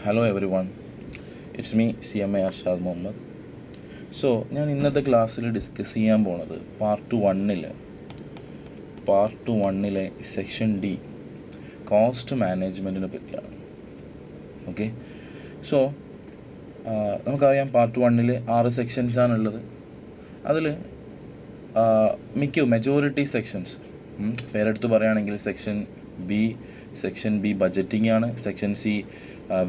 Hello everyone, it's me CMA Arshad Muhammad. So ഞാൻ ഇന്നത്തെ ക്ലാസ്സിൽ ഡിസ്കസ് ചെയ്യാൻ പോണത് പാർട്ട് വണ്ണിലെ സെക്ഷൻ ഡി കോസ്റ്റ് മാനേജ്മെൻറ്റിനെ പറ്റിയാണ്. ഓക്കെ, സോ നമുക്കറിയാം പാർട്ട് വണ്ണിൽ 6 സെക്ഷൻസാണുള്ളത്. അതിൽ മെജോറിറ്റി സെക്ഷൻസ് പേരെടുത്ത് പറയുകയാണെങ്കിൽ സെക്ഷൻ ബി ബഡ്ജറ്റിംഗ് ആണ്, സെക്ഷൻ സി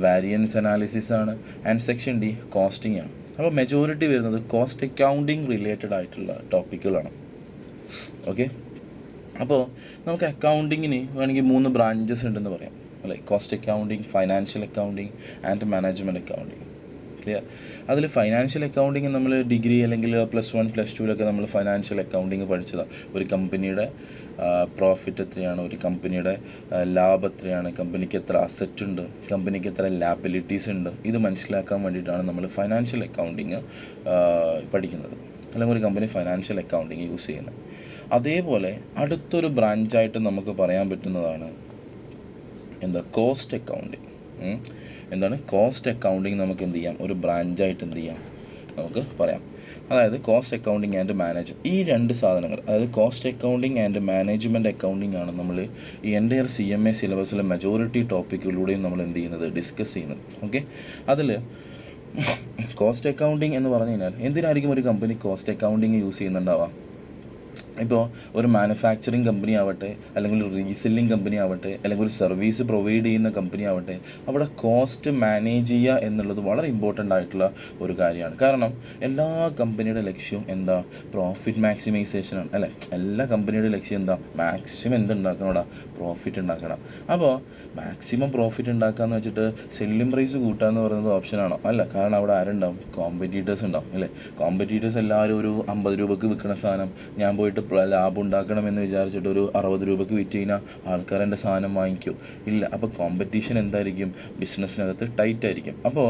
വാരിയൻസ് അനാലിസിസ് ആണ്, ആൻഡ് സെക്ഷൻ ഡി കോസ്റ്റിംഗ് ആണ്. അപ്പോൾ മെജോറിറ്റി വരുന്നത് കോസ്റ്റ് അക്കൗണ്ടിങ് റിലേറ്റഡ് ആയിട്ടുള്ള ടോപ്പിക്കുകളാണ്. ഓക്കെ, അപ്പോൾ നമുക്ക് അക്കൗണ്ടിങ്ങിന് വേണമെങ്കിൽ 3 ബ്രാഞ്ചസ് ഉണ്ടെന്ന് പറയാം, അല്ലെ? Cost accounting, financial accounting and management accounting. Clear? അതിൽ ഫൈനാൻഷ്യൽ അക്കൗണ്ടിങ് നമ്മൾ ഡിഗ്രി അല്ലെങ്കിൽ +1 +2 നമ്മൾ ഫൈനാൻഷ്യൽ അക്കൗണ്ടിങ് പഠിച്ചതാണ്. ഒരു കമ്പനിയുടെ പ്രോഫിറ്റ് എത്രയാണ്, ഒരു കമ്പനിയുടെ ലാഭം എത്രയാണ്, കമ്പനിക്ക് എത്ര അസറ്റ് ഉണ്ട്, കമ്പനിക്ക് എത്ര ലാബിലിറ്റീസ് ഉണ്ട്, ഇത് മനസ്സിലാക്കാൻ വേണ്ടിയിട്ടാണ് നമ്മൾ ഫൈനാൻഷ്യൽ അക്കൗണ്ടിങ് പഠിക്കുന്നത്, അല്ലെങ്കിൽ ഒരു കമ്പനി ഫൈനാൻഷ്യൽ അക്കൗണ്ടിങ് യൂസ് ചെയ്യുന്നത്. അതേപോലെ അടുത്തൊരു ബ്രാഞ്ചായിട്ട് നമുക്ക് പറയാൻ പറ്റുന്നതാണ് കോസ്റ്റ് അക്കൗണ്ടിങ്. എന്താണ് കോസ്റ്റ് അക്കൗണ്ടിങ്? നമുക്ക് എന്ത് ചെയ്യാം, ഒരു ബ്രാഞ്ചായിട്ട് എന്ത് ചെയ്യാം നമുക്ക് പറയാം. അതായത് കോസ്റ്റ് അക്കൗണ്ടിങ് ആൻഡ് മാനേജ്മെൻറ്റ്, ഈ 2 സാധനങ്ങൾ, അതായത് cost accounting and management accounting ആണ് നമ്മൾ ഈ എൻ്റയർ CMA സിലബസിലെ മെജോറിറ്റി ടോപ്പിക്കുകളിലൂടെയും നമ്മൾ എന്ത് ചെയ്യുന്നത്, ഡിസ്കസ് ചെയ്യുന്നത്. ഓക്കെ, അതിൽ കോസ്റ്റ് അക്കൗണ്ടിങ് എന്ന് പറഞ്ഞു കഴിഞ്ഞാൽ എന്തിനായിരിക്കും ഒരു കമ്പനി കോസ്റ്റ് അക്കൗണ്ടിങ് യൂസ് ചെയ്യുന്നുണ്ടാവുക? ഇപ്പോൾ ഒരു മാനുഫാക്ചറിങ് കമ്പനി ആവട്ടെ, അല്ലെങ്കിൽ ഒരു റീസെല്ലിംഗ് കമ്പനി ആവട്ടെ, അല്ലെങ്കിൽ ഒരു സർവീസ് പ്രൊവൈഡ് ചെയ്യുന്ന കമ്പനി ആവട്ടെ, അവിടെ കോസ്റ്റ് മാനേജ് ചെയ്യുക എന്നുള്ളത് വളരെ ഇമ്പോർട്ടൻ്റ് ആയിട്ടുള്ള ഒരു കാര്യമാണ്. കാരണം എല്ലാ കമ്പനിയുടെ ലക്ഷ്യവും എന്താ? പ്രോഫിറ്റ് മാക്സിമൈസേഷനാണ്, അല്ലേ? എല്ലാ കമ്പനിയുടെ ലക്ഷ്യം എന്താ? മാക്സിമം എന്തുണ്ടാക്കണം? പ്രോഫിറ്റ് ഉണ്ടാക്കണം. അപ്പോൾ മാക്സിമം പ്രോഫിറ്റ് ഉണ്ടാക്കുക എന്ന് വെച്ചിട്ട് സെല്ലിംഗ് പ്രൈസ് കൂട്ടുക എന്ന് പറയുന്നത് ഓപ്ഷനാണോ? അല്ല. കാരണം അവിടെ ആരുണ്ടാവും? കോമ്പറ്റീറ്റേഴ്സ് ഉണ്ടാവും, അല്ലേ? കോമ്പറ്റീറ്റേഴ്സ് എല്ലാവരും ഒരു 50 രൂപയ്ക്ക് വിൽക്കുന്ന സാധനം ഞാൻ പോയിട്ട് ലാഭം ഉണ്ടാക്കണമെന്ന് വിചാരിച്ചിട്ട് ഒരു 60 രൂപയ്ക്ക് വിറ്റ് കഴിഞ്ഞാൽ ആൾക്കാർ എൻ്റെ സാധനം വാങ്ങിക്കും? ഇല്ല. അപ്പോൾ കോമ്പറ്റീഷൻ എന്തായിരിക്കും? ബിസിനസ്സിനകത്ത് ടൈറ്റ് ആയിരിക്കും. അപ്പോൾ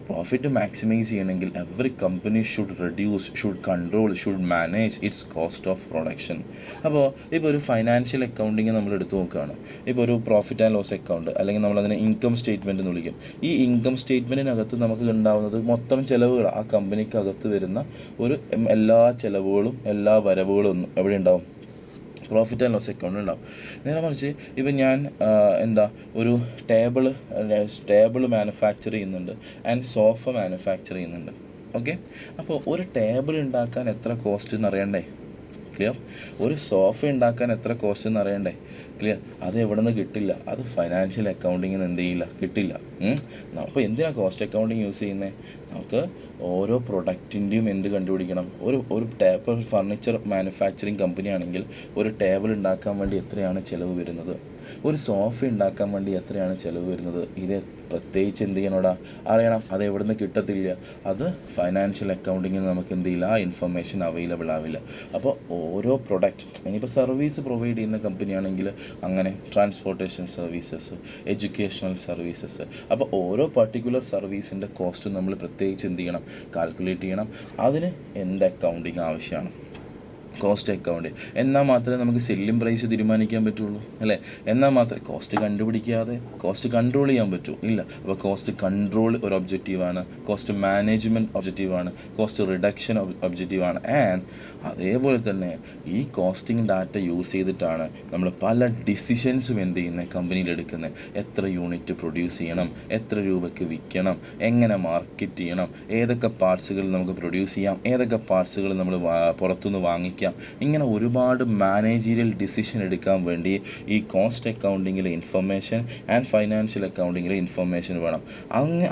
പ്രോഫിറ്റ് മാക്സിമൈസ് ചെയ്യണമെങ്കിൽ every company should control, should manage it's cost of production. അപ്പോൾ ഇപ്പോൾ ഒരു ഫൈനാൻഷ്യൽ അക്കൗണ്ടിങ് നമ്മൾ എടുത്തു നോക്കുകയാണ്. ഇപ്പോൾ ഒരു പ്രോഫിറ്റ് ആൻഡ് ലോസ് അക്കൗണ്ട്, അല്ലെങ്കിൽ നമ്മളതിനെ ഇൻകം സ്റ്റേറ്റ്മെൻറ്റ് എന്ന് വിളിക്കും. ഈ ഇൻകം സ്റ്റേറ്റ്മെൻറ്റിനകത്ത് നമുക്ക് ഉണ്ടാകുന്നത് മൊത്തം ചിലവുകൾ, ആ കമ്പനിക്കകത്ത് വരുന്ന ഒരു എല്ലാ ചിലവുകളും എല്ലാ വരവുകളും എവിടെ ഉണ്ടാവും? പ്രോഫിറ്റ് ആൻഡ് ലോസ് അക്കൗണ്ട് ഉണ്ടാവും. നേരെ മറിച്ച് ഇപ്പം ഞാൻ ഒരു ടേബിൾ മാനുഫാക്ചർ ചെയ്യുന്നുണ്ട് ആൻഡ് സോഫ മാനുഫാക്ചർ ചെയ്യുന്നുണ്ട്. ഓക്കെ, അപ്പോൾ ഒരു ടേബിൾ ഉണ്ടാക്കാൻ എത്ര കോസ്റ്റ് എന്ന് അറിയണ്ടേ? ക്ലിയർ? ഒരു സോഫ ഉണ്ടാക്കാൻ എത്ര കോസ്റ്റ് എന്ന് അറിയണ്ടേ? ക്ലിയർ? അത് എവിടെ നിന്ന് കിട്ടില്ല? അത് ഫൈനാൻഷ്യൽ അക്കൗണ്ടിങ്ങിന് എന്ത് ചെയ്യില്ല, കിട്ടില്ല. അപ്പോൾ എന്തിനാണ് കോസ്റ്റ് അക്കൗണ്ടിങ് യൂസ് ചെയ്യുന്നത്? നമുക്ക് ഓരോ പ്രൊഡക്റ്റിൻ്റെയും എന്ത് കണ്ടുപിടിക്കണം? ഒരു ടേബിൾ ഫർണിച്ചർ മാനുഫാക്ചറിങ് കമ്പനി ആണെങ്കിൽ ഒരു ടേബിൾ ഉണ്ടാക്കാൻ വേണ്ടി എത്രയാണ് ചിലവ് വരുന്നത്, ഒരു സോഫ ഉണ്ടാക്കാൻ വേണ്ടി എത്രയാണ് ചിലവ് വരുന്നത്, ഇത് പ്രത്യേകിച്ച് എന്ത് ചെയ്യണോടാ? അറിയണം. അത് എവിടെ നിന്ന് കിട്ടത്തില്ല? അത് ഫൈനാൻഷ്യൽ അക്കൗണ്ടിങ്ങിന് നമുക്ക് എന്ത് ചെയ്യില്ല, ആ ഇൻഫർമേഷൻ അവൈലബിൾ ആവില്ല. അപ്പോൾ ഓരോ പ്രൊഡക്റ്റ്, ഇനിയിപ്പോൾ സർവീസ് പ്രൊവൈഡ് ചെയ്യുന്ന കമ്പനി ആണെങ്കിൽ അങ്ങനെ ട്രാൻസ്പോർട്ടേഷൻ സർവീസസ്, എഡ്യൂക്കേഷണൽ സർവീസസ്, അപ്പോൾ ഓരോ പർട്ടിക്കുലർ സർവീസിൻ്റെ കോസ്റ്റ് നമ്മൾ പ്രത്യേകിച്ച് എന്ത് ചെയ്യണം, കാൽക്കുലേറ്റ് ചെയ്യണം. അതിന് എന്ത് അക്കൗണ്ടിങ് ആവശ്യമാണ്? Cost account. എന്നാൽ മാത്രമേ നമുക്ക് സെല്ലിംഗ് പ്രൈസ് തീരുമാനിക്കാൻ പറ്റുള്ളൂ, അല്ലേ? എന്നാൽ മാത്രമേ കോസ്റ്റ് കണ്ടുപിടിക്കാതെ കോസ്റ്റ് കൺട്രോൾ ചെയ്യാൻ പറ്റൂ? ഇല്ല. അപ്പോൾ കോസ്റ്റ് കൺട്രോൾ ഒരു ഒബ്ജക്റ്റീവാണ്, കോസ്റ്റ് മാനേജ്മെൻറ്റ് ഒബ്ജക്റ്റീവാണ്, കോസ്റ്റ് റിഡക്ഷൻ ഒബ്ജക്റ്റീവാണ്. ആൻഡ് അതേപോലെ തന്നെ ഈ കോസ്റ്റിംഗ് ഡാറ്റ യൂസ് ചെയ്തിട്ടാണ് നമ്മൾ പല ഡിസിഷൻസും എന്ത് ചെയ്യുന്നത്, കമ്പനിയിൽ എടുക്കുന്നത്. എത്ര യൂണിറ്റ് പ്രൊഡ്യൂസ് ചെയ്യണം, എത്ര രൂപയ്ക്ക് വിൽക്കണം, എങ്ങനെ മാർക്കറ്റ് ചെയ്യണം, ഏതൊക്കെ പാർട്സുകൾ നമുക്ക് പ്രൊഡ്യൂസ് ചെയ്യാം, ഏതൊക്കെ പാർട്സുകൾ നമ്മൾ പുറത്തുനിന്ന് വാങ്ങിക്കാം. ഇങ്ങനെ ഒരുപാട് മാനേജീരിയൽ ഡിസിഷൻ എടുക്കാൻ വേണ്ടി ഈ കോസ്റ്റ് അക്കൗണ്ടിങ്ങിലെ ഇൻഫർമേഷൻ ആൻഡ് ഫൈനാൻഷ്യൽ അക്കൗണ്ടിങ്ങിലെ ഇൻഫർമേഷൻ വേണം.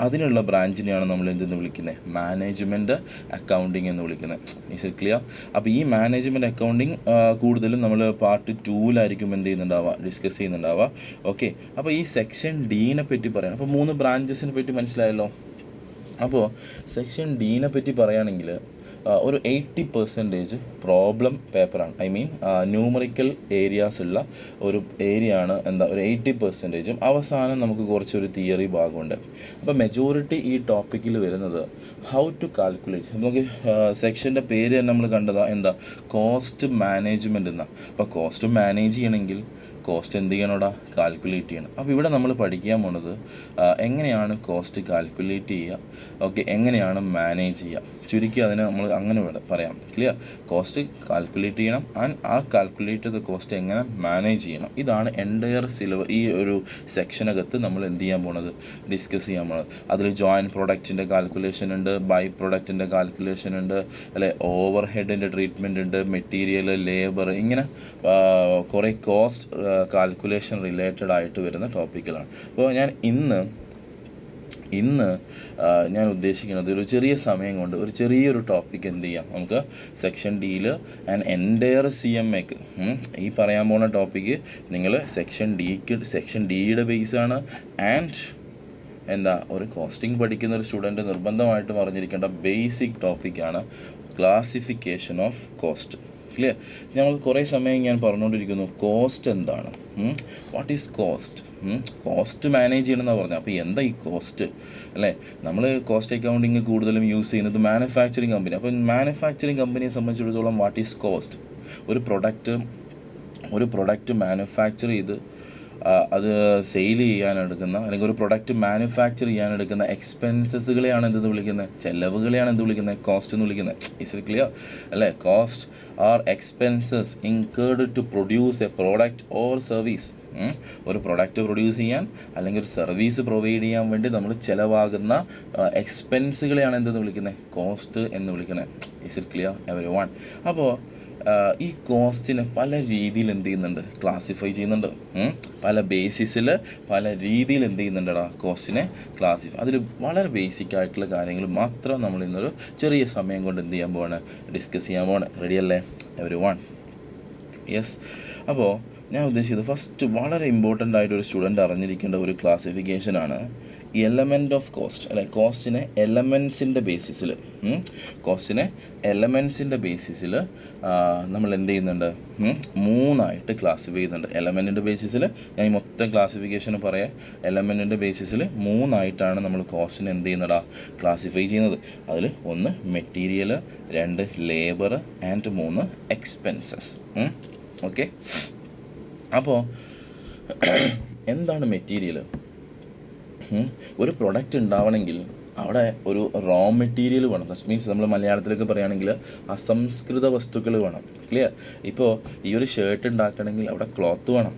അതിനുള്ള ബ്രാഞ്ചിനെയാണ് നമ്മൾ എന്തെന്ന് വിളിക്കുന്നത്, മാനേജ്മെൻറ്റ് അക്കൗണ്ടിങ് എന്ന് വിളിക്കുന്നത്. Is it clear? അപ്പോൾ ഈ മാനേജ്മെൻറ്റ് അക്കൗണ്ടിങ് കൂടുതലും നമ്മൾ പാർട്ട് 2-ലായിരിക്കും എന്ത് ചെയ്യുന്നുണ്ടാവുക, ഡിസ്കസ് ചെയ്യുന്നുണ്ടാവുക. ഓക്കെ, അപ്പോൾ ഈ സെക്ഷൻ ഡീനെ പറ്റി പറയാം. അപ്പോൾ 3 ബ്രാഞ്ചസിനെ പറ്റി മനസ്സിലായല്ലോ. അപ്പോൾ സെക്ഷൻ ഡീനെ പറ്റി പറയുകയാണെങ്കിൽ ഒരു 80% പ്രോബ്ലം പേപ്പറാണ്. ഐ മീൻ ന്യൂമറിക്കൽ ഏരിയാസ് ഉള്ള ഒരു ഏരിയയാണ്. ഒരു 80%. അവസാനം നമുക്ക് കുറച്ചൊരു തിയറി ഭാഗമുണ്ട്. അപ്പോൾ മെജോറിറ്റി ഈ ടോപ്പിക്കിൽ വരുന്നത് ഹൗ ടു കാൽക്കുലേറ്റ്. നമുക്ക് സെക്ഷൻ്റെ പേര് തന്നെ നമ്മൾ കണ്ടതാണ്, കോസ്റ്റ് മാനേജ്മെൻറ്റ് എന്നാണ്. അപ്പോൾ കോസ്റ്റ് മാനേജ് ചെയ്യണമെങ്കിൽ കോസ്റ്റ് എന്ത് ചെയ്യണോടാ, കാൽക്കുലേറ്റ് ചെയ്യണം. അപ്പോൾ ഇവിടെ നമ്മൾ പഠിക്കാൻ പോണത് എങ്ങനെയാണ് കോസ്റ്റ് കാൽക്കുലേറ്റ് ചെയ്യുക, ഓക്കെ, എങ്ങനെയാണ് മാനേജ് ചെയ്യുക. ചുരുക്കി അതിനെ നമ്മൾ അങ്ങനെ പറയാം. ക്ലിയർ? കോസ്റ്റ് കാൽക്കുലേറ്റ് ചെയ്യണം ആൻഡ് ആ കാൽക്കുലേറ്റ് ചെയ്ത കോസ്റ്റ് എങ്ങനെ മാനേജ് ചെയ്യണം. ഇതാണ് എൻ്റയർ ഈ ഒരു സെക്ഷനകത്ത് നമ്മൾ എന്ത് ചെയ്യാൻ പോണത്, ഡിസ്കസ് ചെയ്യാൻ പോണത്. അതിൽ ജോയിൻറ്റ് പ്രൊഡക്റ്റിൻ്റെ കാൽക്കുലേഷൻ ഉണ്ട്, ബൈ പ്രൊഡക്റ്റിൻ്റെ കാൽക്കുലേഷൻ ഉണ്ട്, അല്ലെ, ഓവർ ഹെഡിൻ്റെ ട്രീറ്റ്മെൻറ്റ് ഉണ്ട്, മെറ്റീരിയൽ, ലേബർ, ഇങ്ങനെ കുറേ കോസ്റ്റ് കാൽക്കുലേഷൻ റിലേറ്റഡ് ആയിട്ട് വരുന്ന ടോപ്പിക്കുകളാണ്. അപ്പോൾ ഞാൻ ഇന്ന് ഞാൻ ഉദ്ദേശിക്കുന്നത് ഒരു ചെറിയ സമയം കൊണ്ട് ഒരു ചെറിയൊരു ടോപ്പിക് എന്ത് ചെയ്യാം, നമുക്ക് സെക്ഷൻ ഡിയിൽ ആൻഡ് എൻ്റയർ CMAക്ക് ഈ പറയാൻ പോകുന്ന ടോപ്പിക്ക് നിങ്ങൾ സെക്ഷൻ ഡിയുടെ ബേസാണ്. ആൻഡ് എന്താ, ഒരു കോസ്റ്റിംഗ് പഠിക്കുന്ന ഒരു സ്റ്റുഡൻറ്റ് നിർബന്ധമായിട്ടും അറിഞ്ഞിരിക്കേണ്ട ബേസിക് ടോപ്പിക്കാണ് ക്ലാസിഫിക്കേഷൻ ഓഫ് കോസ്റ്റ്. ക്ലിയർ? ഞങ്ങൾ കുറേ സമയം ഞാൻ പറഞ്ഞുകൊണ്ടിരിക്കുന്നു കോസ്റ്റ് എന്താണ്, what is cost, cost manage ചെയ്യണമെന്നാണ് പറഞ്ഞത്. അപ്പോൾ എന്താ ഈ കോസ്റ്റ്, അല്ലേ? നമ്മൾ കോസ്റ്റ് അക്കൗണ്ടിങ് കൂടുതലും യൂസ് ചെയ്യുന്നത് മാനുഫാക്ചറിങ് കമ്പനി. അപ്പോൾ മാനുഫാക്ചറിങ് കമ്പനിയെ സംബന്ധിച്ചിടത്തോളം വാട്ട് ഈസ് കോസ്റ്റ്? ഒരു പ്രൊഡക്റ്റ് മാനുഫാക്ചർ ചെയ്ത് അത് സെയിൽ ചെയ്യാനെടുക്കുന്ന, അല്ലെങ്കിൽ ഒരു പ്രൊഡക്റ്റ് മാനുഫാക്ചർ ചെയ്യാനെടുക്കുന്ന എക്സ്പെൻസസുകളെയാണ് എന്തെന്ന് വിളിക്കുന്നത്, ചെലവുകളെയാണ് എന്ത് വിളിക്കുന്നത്, കോസ്റ്റ് എന്ന് വിളിക്കുന്നത്. Is it clear? അല്ലേ? Cost are expenses incurred to produce a product or service. ഒരു പ്രൊഡക്റ്റ് പ്രൊഡ്യൂസ് ചെയ്യാൻ അല്ലെങ്കിൽ ഒരു സർവീസ് പ്രൊവൈഡ് ചെയ്യാൻ വേണ്ടി നമ്മൾ ചിലവാകുന്ന എക്സ്പെൻസുകളെയാണ് എന്തെന്ന് വിളിക്കുന്നത്, കോസ്റ്റ് എന്ന് വിളിക്കുന്നത്. Is it clear everyone? അപ്പോൾ ഈ കോസ്റ്റിനെ പല രീതിയിൽ എന്ത് ചെയ്യുന്നുണ്ട്, ക്ലാസിഫൈ ചെയ്യുന്നുണ്ട്. പല ബേസിസിൽ പല രീതിയിൽ എന്ത് ചെയ്യുന്നുണ്ടടാ, കോസ്റ്റിനെ ക്ലാസിഫൈ. അതിൽ വളരെ ബേസിക് ആയിട്ടുള്ള കാര്യങ്ങൾ മാത്രം നമ്മൾ ഇന്നൊരു ചെറിയ സമയം കൊണ്ട് എന്ത് ചെയ്യാൻ പോവാണ്, ഡിസ്കസ് ചെയ്യാൻ പോവാണ്. റെഡിയല്ലേ എവരിവൺ? യെസ്. അപ്പോൾ ഞാൻ ഉദ്ദേശിച്ചത് ഫസ്റ്റ് വളരെ ഇമ്പോർട്ടൻ്റ് ആയിട്ടൊരു സ്റ്റുഡൻറ്റ് അറിഞ്ഞിരിക്കേണ്ട ഒരു ക്ലാസിഫിക്കേഷനാണ് എലമെൻ്റ് ഓഫ് കോസ്റ്റ്. അല്ലെ, കോസ്റ്റിനെ എലമെൻസിൻ്റെ ബേസിസിൽ നമ്മൾ എന്ത് ചെയ്യുന്നുണ്ട്, മൂന്നായിട്ട് ക്ലാസിഫൈ ചെയ്യുന്നുണ്ട്. എലമെൻറ്റിൻ്റെ ബേസിസിൽ ഞാൻ ഈ മൊത്തം ക്ലാസിഫിക്കേഷൻ പറയാം. എലമെൻറ്റിൻ്റെ ബേസിസിൽ മൂന്നായിട്ടാണ് നമ്മൾ കോസ്റ്റിനെ എന്ത് ചെയ്യുന്നതാ, ക്ലാസിഫൈ ചെയ്യുന്നത്. അതിൽ 1 material, 2 labour and 3 expenses. Okay. അപ്പോൾ എന്താണ് മെറ്റീരിയൽ? ഒരു പ്രൊഡക്റ്റ് ഉണ്ടാവണമെങ്കിൽ അവിടെ ഒരു റോ മെറ്റീരിയൽ വേണം. മീൻസ് നമ്മൾ മലയാളത്തിലൊക്കെ പറയുകയാണെങ്കിൽ അസംസ്കൃത വസ്തുക്കൾ വേണം. ക്ലിയർ? ഇപ്പോൾ ഈ ഒരു ഷർട്ട് ഉണ്ടാക്കണമെങ്കിൽ അവിടെ ക്ലോത്ത് വേണം.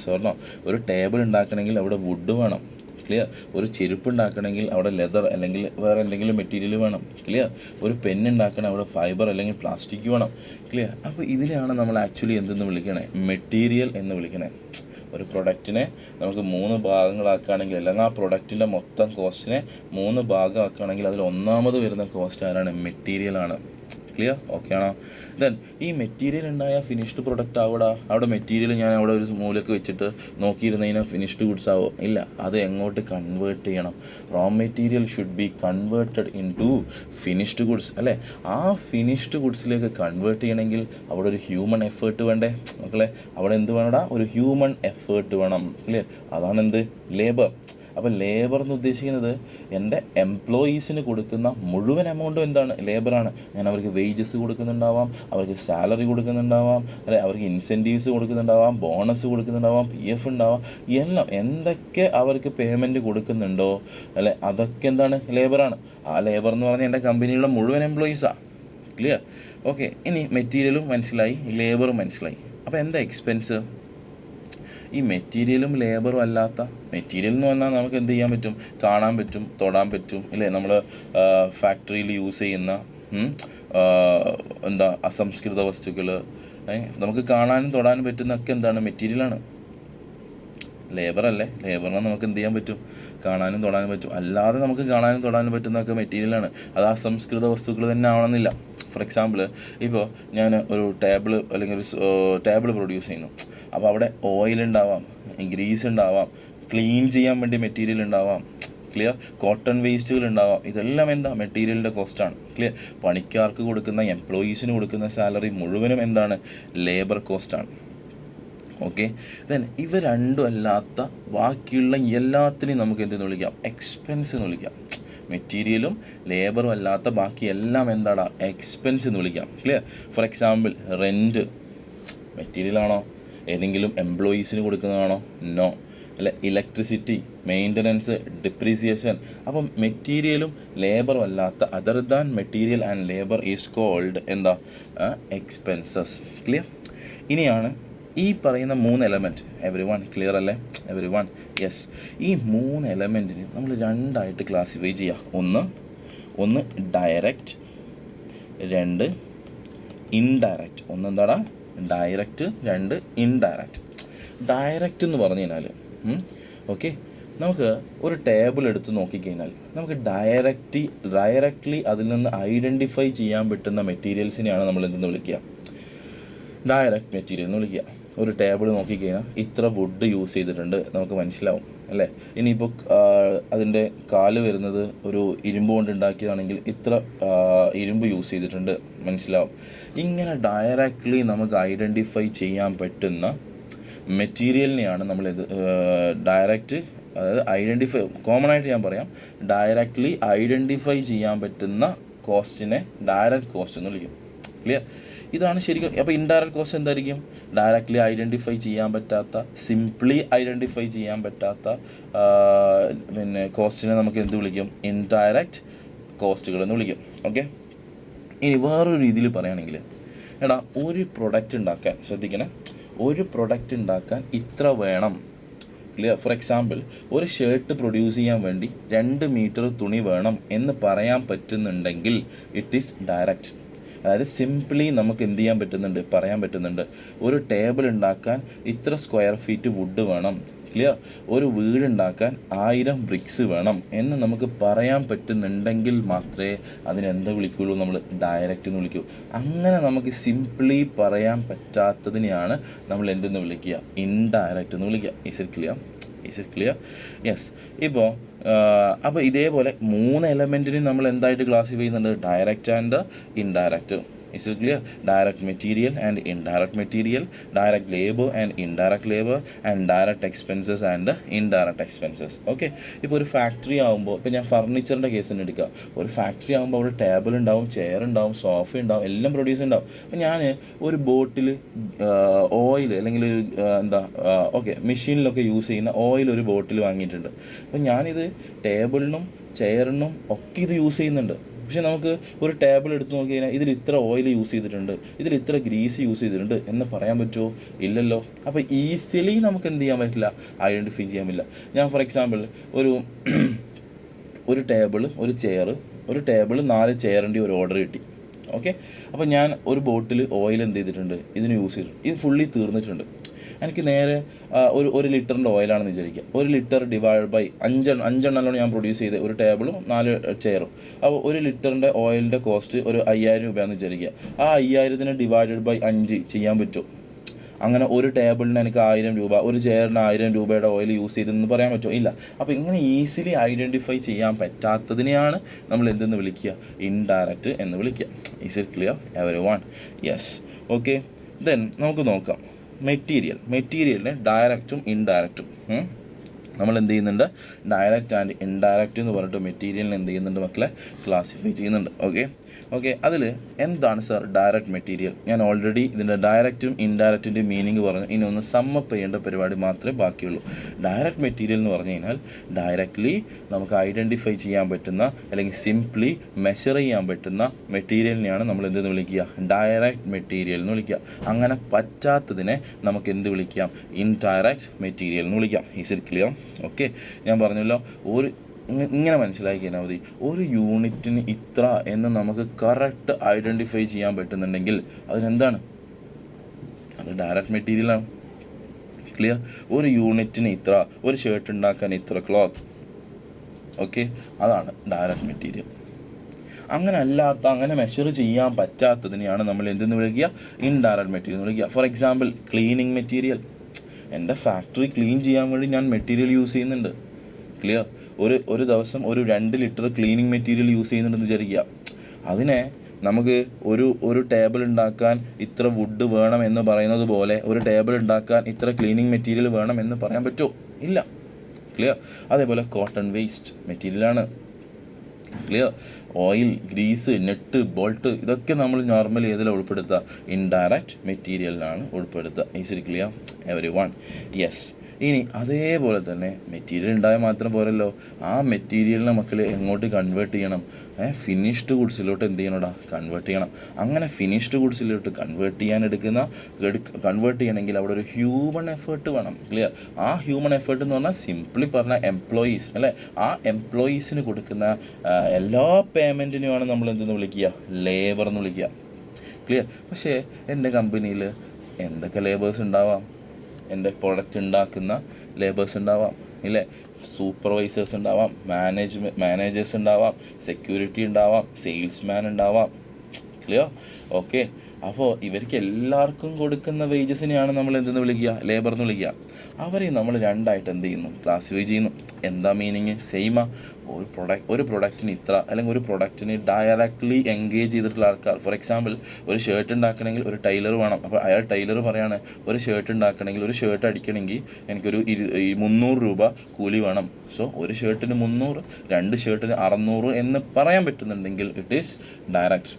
സ്വർണ്ണം. ഒരു ടേബിൾ ഉണ്ടാക്കണമെങ്കിൽ അവിടെ വുഡ് വേണം. ക്ലിയർ? ഒരു ചെരുപ്പ് ഉണ്ടാക്കണമെങ്കിൽ അവിടെ ലെതർ അല്ലെങ്കിൽ വേറെ എന്തെങ്കിലും മെറ്റീരിയൽ വേണം. ക്ലിയർ? ഒരു പെൻ ഉണ്ടാക്കണം, അവിടെ ഫൈബർ അല്ലെങ്കിൽ പ്ലാസ്റ്റിക് വേണം. ക്ലിയർ? അപ്പോൾ ഇതിനെയാണ് നമ്മൾ ആക്ച്വലി എന്തെന്ന് വിളിക്കണേ, മെറ്റീരിയൽ എന്ന് വിളിക്കണേ. ഒരു പ്രൊഡക്റ്റിനെ നമുക്ക് 3 ഭാഗങ്ങളാക്കുകയാണെങ്കിൽ, അല്ലെങ്കിൽ ആ പ്രൊഡക്റ്റിൻ്റെ മൊത്തം കോസ്റ്റിനെ 3 ഭാഗമാക്കുകയാണെങ്കിൽ അതിൽ ഒന്നാമത് വരുന്ന കോസ്റ്റ് ആരാണ്, മെറ്റീരിയലാണ്. ക്ലിയർ? ഓക്കെ ആണോ? ദെൻ ഈ മെറ്റീരിയൽ ഉണ്ടായ ഫിനിഷ്ഡ് പ്രൊഡക്റ്റ് അവിടെ മെറ്റീരിയൽ ഞാൻ അവിടെ ഒരു മൂലക്ക് വെച്ചിട്ട് നോക്കിയിരുന്നതിന് ഫിനിഷ്ഡ് ഗുഡ്സ് ആവോ? ഇല്ല. അത് എങ്ങോട്ട് കൺവേർട്ട് ചെയ്യണം? Raw material should be converted into finished goods. അല്ലേ? ആ ഫിനിഷ്ഡ് ഗുഡ്സിലേക്ക് കൺവേർട്ട് ചെയ്യണമെങ്കിൽ അവിടെ ഒരു ഹ്യൂമൻ എഫേർട്ട് വേണ്ടേ മക്കളെ? അവിടെ എന്ത് വേണടാ? ഒരു ഹ്യൂമൻ എഫേർട്ട് വേണം. ക്ലിയർ? അതാണ് എന്ത്, ലേബർ. അപ്പോൾ ലേബർ എന്ന് ഉദ്ദേശിക്കുന്നത് എൻ്റെ എംപ്ലോയീസിന് കൊടുക്കുന്ന മുഴുവൻ എമൗണ്ടും എന്താണ്, ലേബറാണ്. ഞാൻ അവർക്ക് വേജസ് കൊടുക്കുന്നുണ്ടാവാം, അവർക്ക് സാലറി കൊടുക്കുന്നുണ്ടാവാം, അല്ലെ, അവർക്ക് ഇൻസെൻറ്റീവ്സ് കൊടുക്കുന്നുണ്ടാവാം, ബോണസ് കൊടുക്കുന്നുണ്ടാവാം, PF ഉണ്ടാവാം, എല്ലാം എന്തൊക്കെ അവർക്ക് പേയ്മെൻറ്റ് കൊടുക്കുന്നുണ്ടോ, അല്ലെ, അതൊക്കെ എന്താണ്, ലേബറാണ്. ആ ലേബർ എന്ന് പറഞ്ഞാൽ എൻ്റെ കമ്പനിയുടെ മുഴുവൻ എംപ്ലോയീസാണ്. ക്ലിയർ? ഓക്കെ. ഇനി മെറ്റീരിയലും മനസ്സിലായി, ലേബറും മനസ്സിലായി. അപ്പോൾ എന്താ എക്സ്പെൻസ്? ഈ മെറ്റീരിയലും ലേബറും അല്ലാത്ത, മെറ്റീരിയൽ എന്ന് പറഞ്ഞാൽ നമുക്ക് എന്ത് ചെയ്യാൻ പറ്റും, കാണാൻ പറ്റും, തൊടാൻ പറ്റും, ഇല്ലേ? നമ്മൾ ഫാക്ടറിയിൽ യൂസ് ചെയ്യുന്ന എന്താ അസംസ്കൃത വസ്തുക്കൾ, നമുക്ക് കാണാനും തൊടാനും പറ്റുന്നതൊക്കെ എന്താണ്, മെറ്റീരിയലാണ്. ലേബറല്ലേ? ലേബറിനെ നമുക്ക് എന്ത് ചെയ്യാൻ പറ്റും, കാണാനും തൊടാനും പറ്റും. അല്ലാതെ നമുക്ക് കാണാനും തൊടാനും പറ്റുന്നതൊക്കെ മെറ്റീരിയലാണ്. അത് അസംസ്കൃത വസ്തുക്കൾ തന്നെ ആവണമെന്നില്ല. ഫോർ എക്സാമ്പിൾ, ഇപ്പോൾ ഞാൻ ഒരു ടേബിൾ അല്ലെങ്കിൽ ഒരു ടേബിൾ പ്രൊഡ്യൂസ് ചെയ്യുന്നു. അപ്പോൾ അവിടെ ഓയിൽ ഉണ്ടാവാം, ഗ്രീസ് ഉണ്ടാവാം, ക്ലീൻ ചെയ്യാൻ വേണ്ടി മെറ്റീരിയൽ ഉണ്ടാവാം. ക്ലിയർ? കോട്ടൺ വേസ്റ്റുകൾ ഉണ്ടാവാം. ഇതെല്ലാം എന്താ, മെറ്റീരിയലിൻ്റെ കോസ്റ്റാണ്. ക്ലിയർ? പണിക്കാർക്ക് കൊടുക്കുന്ന, എംപ്ലോയീസിന് കൊടുക്കുന്ന സാലറി മുഴുവനും എന്താണ്, ലേബർ കോസ്റ്റാണ്. ഓക്കെ. ദെൻ ഇവ രണ്ടും അല്ലാത്ത ബാക്കിയുള്ള എല്ലാത്തിനെയും നമുക്ക് എന്തെന്ന് വിളിക്കാം, എക്സ്പെൻസ് എന്ന് വിളിക്കാം. മെറ്റീരിയലും ലേബറും അല്ലാത്ത ബാക്കി എല്ലാം എന്താണ്, എക്സ്പെൻസ് എന്ന് വിളിക്കാം. ക്ലിയർ? ഫോർ എക്സാമ്പിൾ, റെൻറ്റ് മെറ്റീരിയലാണോ? ഏതെങ്കിലും എംപ്ലോയീസിന് കൊടുക്കുന്നതാണോ? നോ. അല്ല, ഇലക്ട്രിസിറ്റി, മെയിൻ്റനൻസ്, ഡിപ്രീസിയേഷൻ. അപ്പം മെറ്റീരിയലും ലേബറും അല്ലാത്ത other than material and labour is called എന്താ? എക്സ്പെൻസസ്. ക്ലിയർ? ഇനിയാണ് ഈ പറയുന്ന 3 എലമെൻറ്റ്. എവരി വൺ ക്ലിയർ അല്ലേ? Every one? യെസ്. ഈ 3 എലമെൻറ്റിന് നമ്മൾ 2ആയിട്ട് ക്ലാസിഫൈ ചെയ്യുക. ഒന്ന് ഡയറക്റ്റ്, 2 ഇൻഡയറക്റ്റ്. എന്താടാ? Direct, 2 indirect. ഡയറക്റ്റ് എന്ന് പറഞ്ഞു കഴിഞ്ഞാൽ ഓക്കെ, നമുക്ക് ഒരു ടേബിൾ എടുത്ത് നോക്കിക്കഴിഞ്ഞാൽ നമുക്ക് ഡയറക്റ്റ്ലി അതിൽ നിന്ന് ഐഡൻറ്റിഫൈ ചെയ്യാൻ പറ്റുന്ന മെറ്റീരിയൽസിനെയാണ് നമ്മൾ എന്തെന്ന് വിളിക്കുക? ഡയറക്റ്റ് മെറ്റീരിയൽ എന്ന് വിളിക്കുക. ഒരു ടേബിൾ നോക്കിക്കഴിഞ്ഞാൽ ഇത്ര വുഡ് യൂസ് ചെയ്തിട്ടുണ്ട് നമുക്ക് മനസ്സിലാവും അല്ലേ? ഇനിയിപ്പോൾ അതിൻ്റെ കാല് വരുന്നത് ഒരു ഇരുമ്പ് കൊണ്ട് ഉണ്ടാക്കിയതാണെങ്കിൽ ഇത്ര ഇരുമ്പ് യൂസ് ചെയ്തിട്ടുണ്ട് മനസ്സിലാവും. ഇങ്ങനെ ഡയറക്റ്റ്ലി നമുക്ക് ഐഡൻറ്റിഫൈ ചെയ്യാൻ പറ്റുന്ന മെറ്റീരിയലിനെയാണ് നമ്മൾ ഡയറക്റ്റ്, അതായത് ഐഡൻറ്റിഫൈ, കോമൺ ആയിട്ട് ഞാൻ പറയാം, ഡയറക്റ്റ്ലി ഐഡൻറ്റിഫൈ ചെയ്യാൻ പറ്റുന്ന കോസ്റ്റിനെ ഡയറക്റ്റ് കോസ്റ്റ് എന്ന് വിളിക്കും. ക്ലിയർ? ഇതാണ് ശരിക്കും. അപ്പോൾ ഇൻഡയറക്റ്റ് കോസ്റ്റ് എന്തായിരിക്കും? ഡയറക്റ്റ്ലി ഐഡൻറ്റിഫൈ ചെയ്യാൻ പറ്റാത്ത, സിംപ്ലി ഐഡൻറ്റിഫൈ ചെയ്യാൻ പറ്റാത്ത പിന്നെ കോസ്റ്റിനെ നമുക്ക് എന്ത് വിളിക്കും? ഇൻഡയറക്റ്റ് കോസ്റ്റുകളെന്ന് വിളിക്കും. ഓക്കെ. ഇനി വേറൊരു രീതിയിൽ പറയുകയാണെങ്കിൽ, എടാ ഒരു പ്രൊഡക്റ്റ് ഉണ്ടാക്കാൻ ശ്രദ്ധിക്കണേ, ഒരു പ്രൊഡക്റ്റ് ഉണ്ടാക്കാൻ ഇത്ര വേണം. ക്ലിയർ? ഫോർ എക്സാമ്പിൾ, ഒരു ഷർട്ട് പ്രൊഡ്യൂസ് ചെയ്യാൻ വേണ്ടി 2 മീറ്റർ തുണി വേണം എന്ന് പറയാൻ പറ്റുന്നുണ്ടെങ്കിൽ ഇറ്റ് ഈസ് ഡയറക്റ്റ്. അതായത് സിംപ്ലി നമുക്ക് എന്ത് ചെയ്യാൻ പറ്റുന്നുണ്ട്? പറയാൻ പറ്റുന്നുണ്ട്. ഒരു ടേബിൾ ഉണ്ടാക്കാൻ ഇത്ര സ്ക്വയർ ഫീറ്റ് വുഡ് വേണം. ക്ലിയർ? ഒരു വീടുണ്ടാക്കാൻ 1000 ബ്രിക്സ് വേണം എന്ന് നമുക്ക് പറയാൻ പറ്റുന്നുണ്ടെങ്കിൽ മാത്രമേ അതിനെന്താ വിളിക്കുകയുള്ളൂ? നമ്മൾ ഡയറക്റ്റ് എന്ന് വിളിക്കൂ. അങ്ങനെ നമുക്ക് സിംപ്ലി പറയാൻ പറ്റാത്തതിനെയാണ് നമ്മൾ എന്തെന്ന് വിളിക്കുക? ഇൻഡയറക്റ്റ് എന്ന് വിളിക്കുക. Is it clear? യെസ്. അപ്പോൾ ഇതേപോലെ 3 എലമെൻറ്റിനും നമ്മൾ എന്തായിട്ട് ക്ലാസിഫൈ ചെയ്യുന്നുണ്ട്? Direct and indirect. Is it clear? Direct material and indirect material, direct labor and indirect labor, and direct expenses and indirect expenses. Okay. ഇപ്പോൾ ഒരു ഫാക്ടറി ആകുമ്പോൾ, ഇപ്പോൾ ഞാൻ ഫർണിച്ചറിൻ്റെ കേസ് തന്നെ എടുക്കുക. ഒരു ഫാക്ടറി ആകുമ്പോൾ അവിടെ ടേബിൾ ഉണ്ടാവും, ചെയർ ഉണ്ടാവും, സോഫ ഉണ്ടാവും, എല്ലാം പ്രൊഡ്യൂസ് ഉണ്ടാവും. അപ്പോൾ ഞാൻ ഒരു ബോട്ടിൽ ഓയിൽ അല്ലെങ്കിൽ മെഷീനിലൊക്കെ യൂസ് ചെയ്യുന്ന ഓയിൽ ഒരു ബോട്ടിൽ വാങ്ങിയിട്ടുണ്ട്. അപ്പോൾ ഞാനിത് ടേബിളിനും ചെയറിനും ഒക്കെ ഇത് യൂസ് ചെയ്യുന്നുണ്ട്. പക്ഷെ നമുക്ക് ഒരു ടേബിൾ എടുത്ത് നോക്കി കഴിഞ്ഞാൽ ഇതിൽ ഇത്ര ഓയിൽ യൂസ് ചെയ്തിട്ടുണ്ട്, ഇതിൽ ഇത്ര ഗ്രീസ് യൂസ് ചെയ്തിട്ടുണ്ട് എന്ന് പറയാൻ പറ്റുമോ? ഇല്ലല്ലോ. അപ്പോൾ ഈസിലി നമുക്ക് എന്ത് ചെയ്യാൻ പറ്റില്ല? ഐഡൻറ്റിഫൈ ചെയ്യാൻ പറ്റില്ല. ഞാൻ ഫോർ എക്സാമ്പിൾ ഒരു ടേബിൾ, ഒരു ചെയർ, ഒരു ടേബിൾ 4 ചെയറിൻ്റെ ഒരു ഓർഡർ കിട്ടി. ഓക്കെ. അപ്പോൾ ഞാൻ ഒരു ബോട്ടിൽ ഓയിൽ എന്ത് ചെയ്തിട്ടുണ്ട്? ഇതിന് യൂസ് ചെയ്തിട്ടുണ്ട്. ഇത് ഫുള്ളി തീർന്നിട്ടുണ്ട്. എനിക്ക് നേരെ ഒരു ലിറ്ററിൻ്റെ ഓയിലാണെന്ന് വിചാരിക്കുക. 1 ലിറ്റർ ഡിവൈഡ് ബൈ 5 എണ്ണമാണ് ഞാൻ പ്രൊഡ്യൂസ് ചെയ്തത്, ഒരു ടേബിളും 4 ചെയറും. അപ്പോൾ 1 ലിറ്ററിൻ്റെ ഓയിലിൻ്റെ കോസ്റ്റ് ഒരു 5000 രൂപയാണെന്ന് വിചാരിക്കുക. ആ 5000 ഡിവൈഡഡ് ബൈ 5 ചെയ്യാൻ പറ്റുമോ? അങ്ങനെ ഒരു ടേബിളിന് എനിക്ക് 1000 രൂപ, ഒരു ചെയറിന് 1000 രൂപയുടെ ഓയിൽ യൂസ് ചെയ്തെന്ന് പറയാൻ പറ്റുമോ? ഇല്ല. അപ്പോൾ ഇങ്ങനെ ഈസിലി ഐഡൻറ്റിഫൈ ചെയ്യാൻ പറ്റാത്തതിനെയാണ് നമ്മൾ എന്തെന്ന് വിളിക്കുക? ഇൻഡയറക്റ്റ് എന്ന് വിളിക്കുക. Is it clear every one? Yes. Okay. Then നമുക്ക് നോക്കാം മെറ്റീരിയലിനെ ഡയറക്റ്റും ഇൻഡയറക്റ്റും നമ്മൾ എന്ത് ചെയ്യുന്നുണ്ട്? ഡയറക്റ്റ് ആൻഡ് ഇൻഡയറക്റ്റ് എന്ന് പറഞ്ഞിട്ട് മെറ്റീരിയലിനെ എന്ത് ചെയ്യുന്നുണ്ട് മക്കളെ? ക്ലാസിഫൈ ചെയ്യുന്നുണ്ട്. ഓക്കെ. അതിൽ എന്താണ് സാർ ഡയറക്റ്റ് മെറ്റീരിയൽ? ഞാൻ ഓൾറെഡി ഇതിൻ്റെ ഡയറക്റ്റും ഇൻഡയറക്റ്റിൻ്റെ മീനിങ് പറഞ്ഞു. ഇനി ഒന്ന് സമ്മപ്പ് ചെയ്യേണ്ട പരിപാടി മാത്രമേ ബാക്കിയുള്ളൂ. ഡയറക്റ്റ് മെറ്റീരിയൽ എന്ന് പറഞ്ഞു കഴിഞ്ഞാൽ ഡയറക്റ്റ്ലി നമുക്ക് ഐഡൻറ്റിഫൈ ചെയ്യാൻ പറ്റുന്ന അല്ലെങ്കിൽ സിംപ്ലി മെഷർ ചെയ്യാൻ പറ്റുന്ന മെറ്റീരിയലിനെയാണ് നമ്മൾ എന്തെന്ന് വിളിക്കുക? ഡയറക്റ്റ് മെറ്റീരിയൽ എന്ന് വിളിക്കുക. അങ്ങനെ പറ്റാത്തതിനെ നമുക്ക് എന്ത് വിളിക്കാം? ഇൻഡയറക്റ്റ് മെറ്റീരിയൽ എന്ന് വിളിക്കാം. Is it clear? ഓക്കെ. ഞാൻ പറഞ്ഞല്ലോ, ഇങ്ങനെ മനസ്സിലാക്കി കഴിഞ്ഞാൽ മതി. ഒരു യൂണിറ്റിന് ഇത്ര എന്ന് നമുക്ക് കറക്റ്റ് ഐഡൻറ്റിഫൈ ചെയ്യാൻ പറ്റുന്നുണ്ടെങ്കിൽ അതിനെന്താണ്? അത് ഡയറക്റ്റ് മെറ്റീരിയലാണ്. ക്ലിയർ? ഒരു യൂണിറ്റിന് ഇത്ര, ഒരു ഷർട്ട് ഉണ്ടാക്കാൻ ഇത്ര ക്ലോത്ത്. ഓക്കെ. അതാണ് ഡയറക്റ്റ് മെറ്റീരിയൽ. അങ്ങനെ മെഷർ ചെയ്യാൻ പറ്റാത്തതിനെയാണ് നമ്മൾ എന്തെന്ന് വിളിക്കുക? ഇൻഡയറക്റ്റ് മെറ്റീരിയൽ എന്ന് വിളിക്കുക. For example, cleaning material. എൻ്റെ ഫാക്ടറി ക്ലീൻ ചെയ്യാൻ വേണ്ടി ഞാൻ മെറ്റീരിയൽ യൂസ് ചെയ്യുന്നുണ്ട്. ക്ലിയർ? ഒരു ദിവസം ഒരു 2 ലിറ്റർ ക്ലീനിങ് മെറ്റീരിയൽ യൂസ് ചെയ്യുന്നുണ്ടെന്ന് വിചാരിക്കുക. അതിനെ നമുക്ക് ഒരു ടേബിൾ ഉണ്ടാക്കാൻ ഇത്ര വുഡ് വേണം എന്ന് പറയുന്നത് പോലെ ഒരു ടേബിൾ ഉണ്ടാക്കാൻ ഇത്ര ക്ലീനിങ് മെറ്റീരിയൽ വേണം എന്ന് പറയാൻ പറ്റുമോ? ഇല്ല. ക്ലിയർ? അതേപോലെ കോട്ടൺ വേസ്റ്റ് മെറ്റീരിയലാണ്. Clear? Oil, grease, net, bolt ഇതൊക്കെ നമ്മൾ നോർമലി ഏതിലാണ് ഉൾപ്പെടുത്തുക? ഇൻഡയറക്റ്റ് മെറ്റീരിയലിലാണ് ഉൾപ്പെടുത്തുക. Is it clear everyone? Yes. ഇനി അതേപോലെ തന്നെ മെറ്റീരിയൽ ഉണ്ടായാൽ മാത്രം പോരല്ലോ, ആ മെറ്റീരിയലിനെ മക്കൾ എങ്ങോട്ട് കൺവേർട്ട് ചെയ്യണം? ഫിനിഷ്ഡ് ഗുഡ്സിലോട്ട് എന്ത് ചെയ്യണോടാ? കൺവേർട്ട് ചെയ്യണം. അങ്ങനെ ഫിനിഷ്ഡ് ഗുഡ്സിലോട്ട് കൺവേർട്ട് ചെയ്യണമെങ്കിൽ അവിടെ ഒരു ഹ്യൂമൻ എഫേർട്ട് വേണം. ക്ലിയർ? ആ ഹ്യൂമൻ എഫേർട്ട് എന്ന് പറഞ്ഞാൽ സിംപ്ലി പറഞ്ഞാൽ എംപ്ലോയീസ് അല്ലേ? ആ എംപ്ലോയീസിന് കൊടുക്കുന്ന എല്ലാ പേയ്മെൻറ്റിനുമാണ് നമ്മൾ എന്തെന്ന് വിളിക്കുക? ലേബർ എന്ന് വിളിക്കുക. ക്ലിയർ? പക്ഷേ എൻ്റെ കമ്പനിയിൽ എന്തൊക്കെ ലേബേഴ്സ് ഉണ്ടാവാം? എൻ്റെ പ്രൊഡക്റ്റ് ഉണ്ടാക്കുന്ന ലേബേഴ്സ് ഉണ്ടാവാം ഇല്ലേ? സൂപ്പർവൈസേഴ്സ് ഉണ്ടാവാം, മാനേജേഴ്സ് ഉണ്ടാവാം, സെക്യൂരിറ്റി ഉണ്ടാവാം, സെയിൽസ്മാൻ ഉണ്ടാവാം. ക്ലിയർ? ഓക്കെ. അപ്പോൾ ഇവർക്ക് എല്ലാവർക്കും കൊടുക്കുന്ന വേജസിനെയാണ് നമ്മൾ എന്തെന്ന് വിളിക്കുക? ലേബർ എന്ന് വിളിക്കുക. അവരെ നമ്മൾ രണ്ടായിട്ട് എന്ത് ചെയ്യുന്നു? ക്ലാസിഫൈ ചെയ്യുന്നു. എന്താ മീനിങ്? സെയിമാ. ഒരു പ്രൊഡക്റ്റിന് ഇത്ര, അല്ലെങ്കിൽ ഒരു പ്രൊഡക്റ്റിന് ഡയറക്റ്റ്ലി എൻഗേജ് ചെയ്തിട്ടുള്ള ആൾക്കാർ. ഫോർ എക്സാമ്പിൾ, ഒരു ഷർട്ട് ഉണ്ടാക്കണമെങ്കിൽ ഒരു ടൈലർ വേണം. അപ്പോൾ അയാൾ ടൈലർ പറയാണ്, ഒരു ഷർട്ട് ഉണ്ടാക്കണമെങ്കിൽ, ഒരു ഷർട്ട് അടിക്കണമെങ്കിൽ എനിക്കൊരു 300 രൂപ കൂലി വേണം. സോ ഒരു ഷർട്ടിന് 300, 2 ഷർട്ടിന് 600 എന്ന് പറയാൻ പറ്റുന്നുണ്ടെങ്കിൽ ഇറ്റ് ഈസ് ഡയറക്റ്റ്.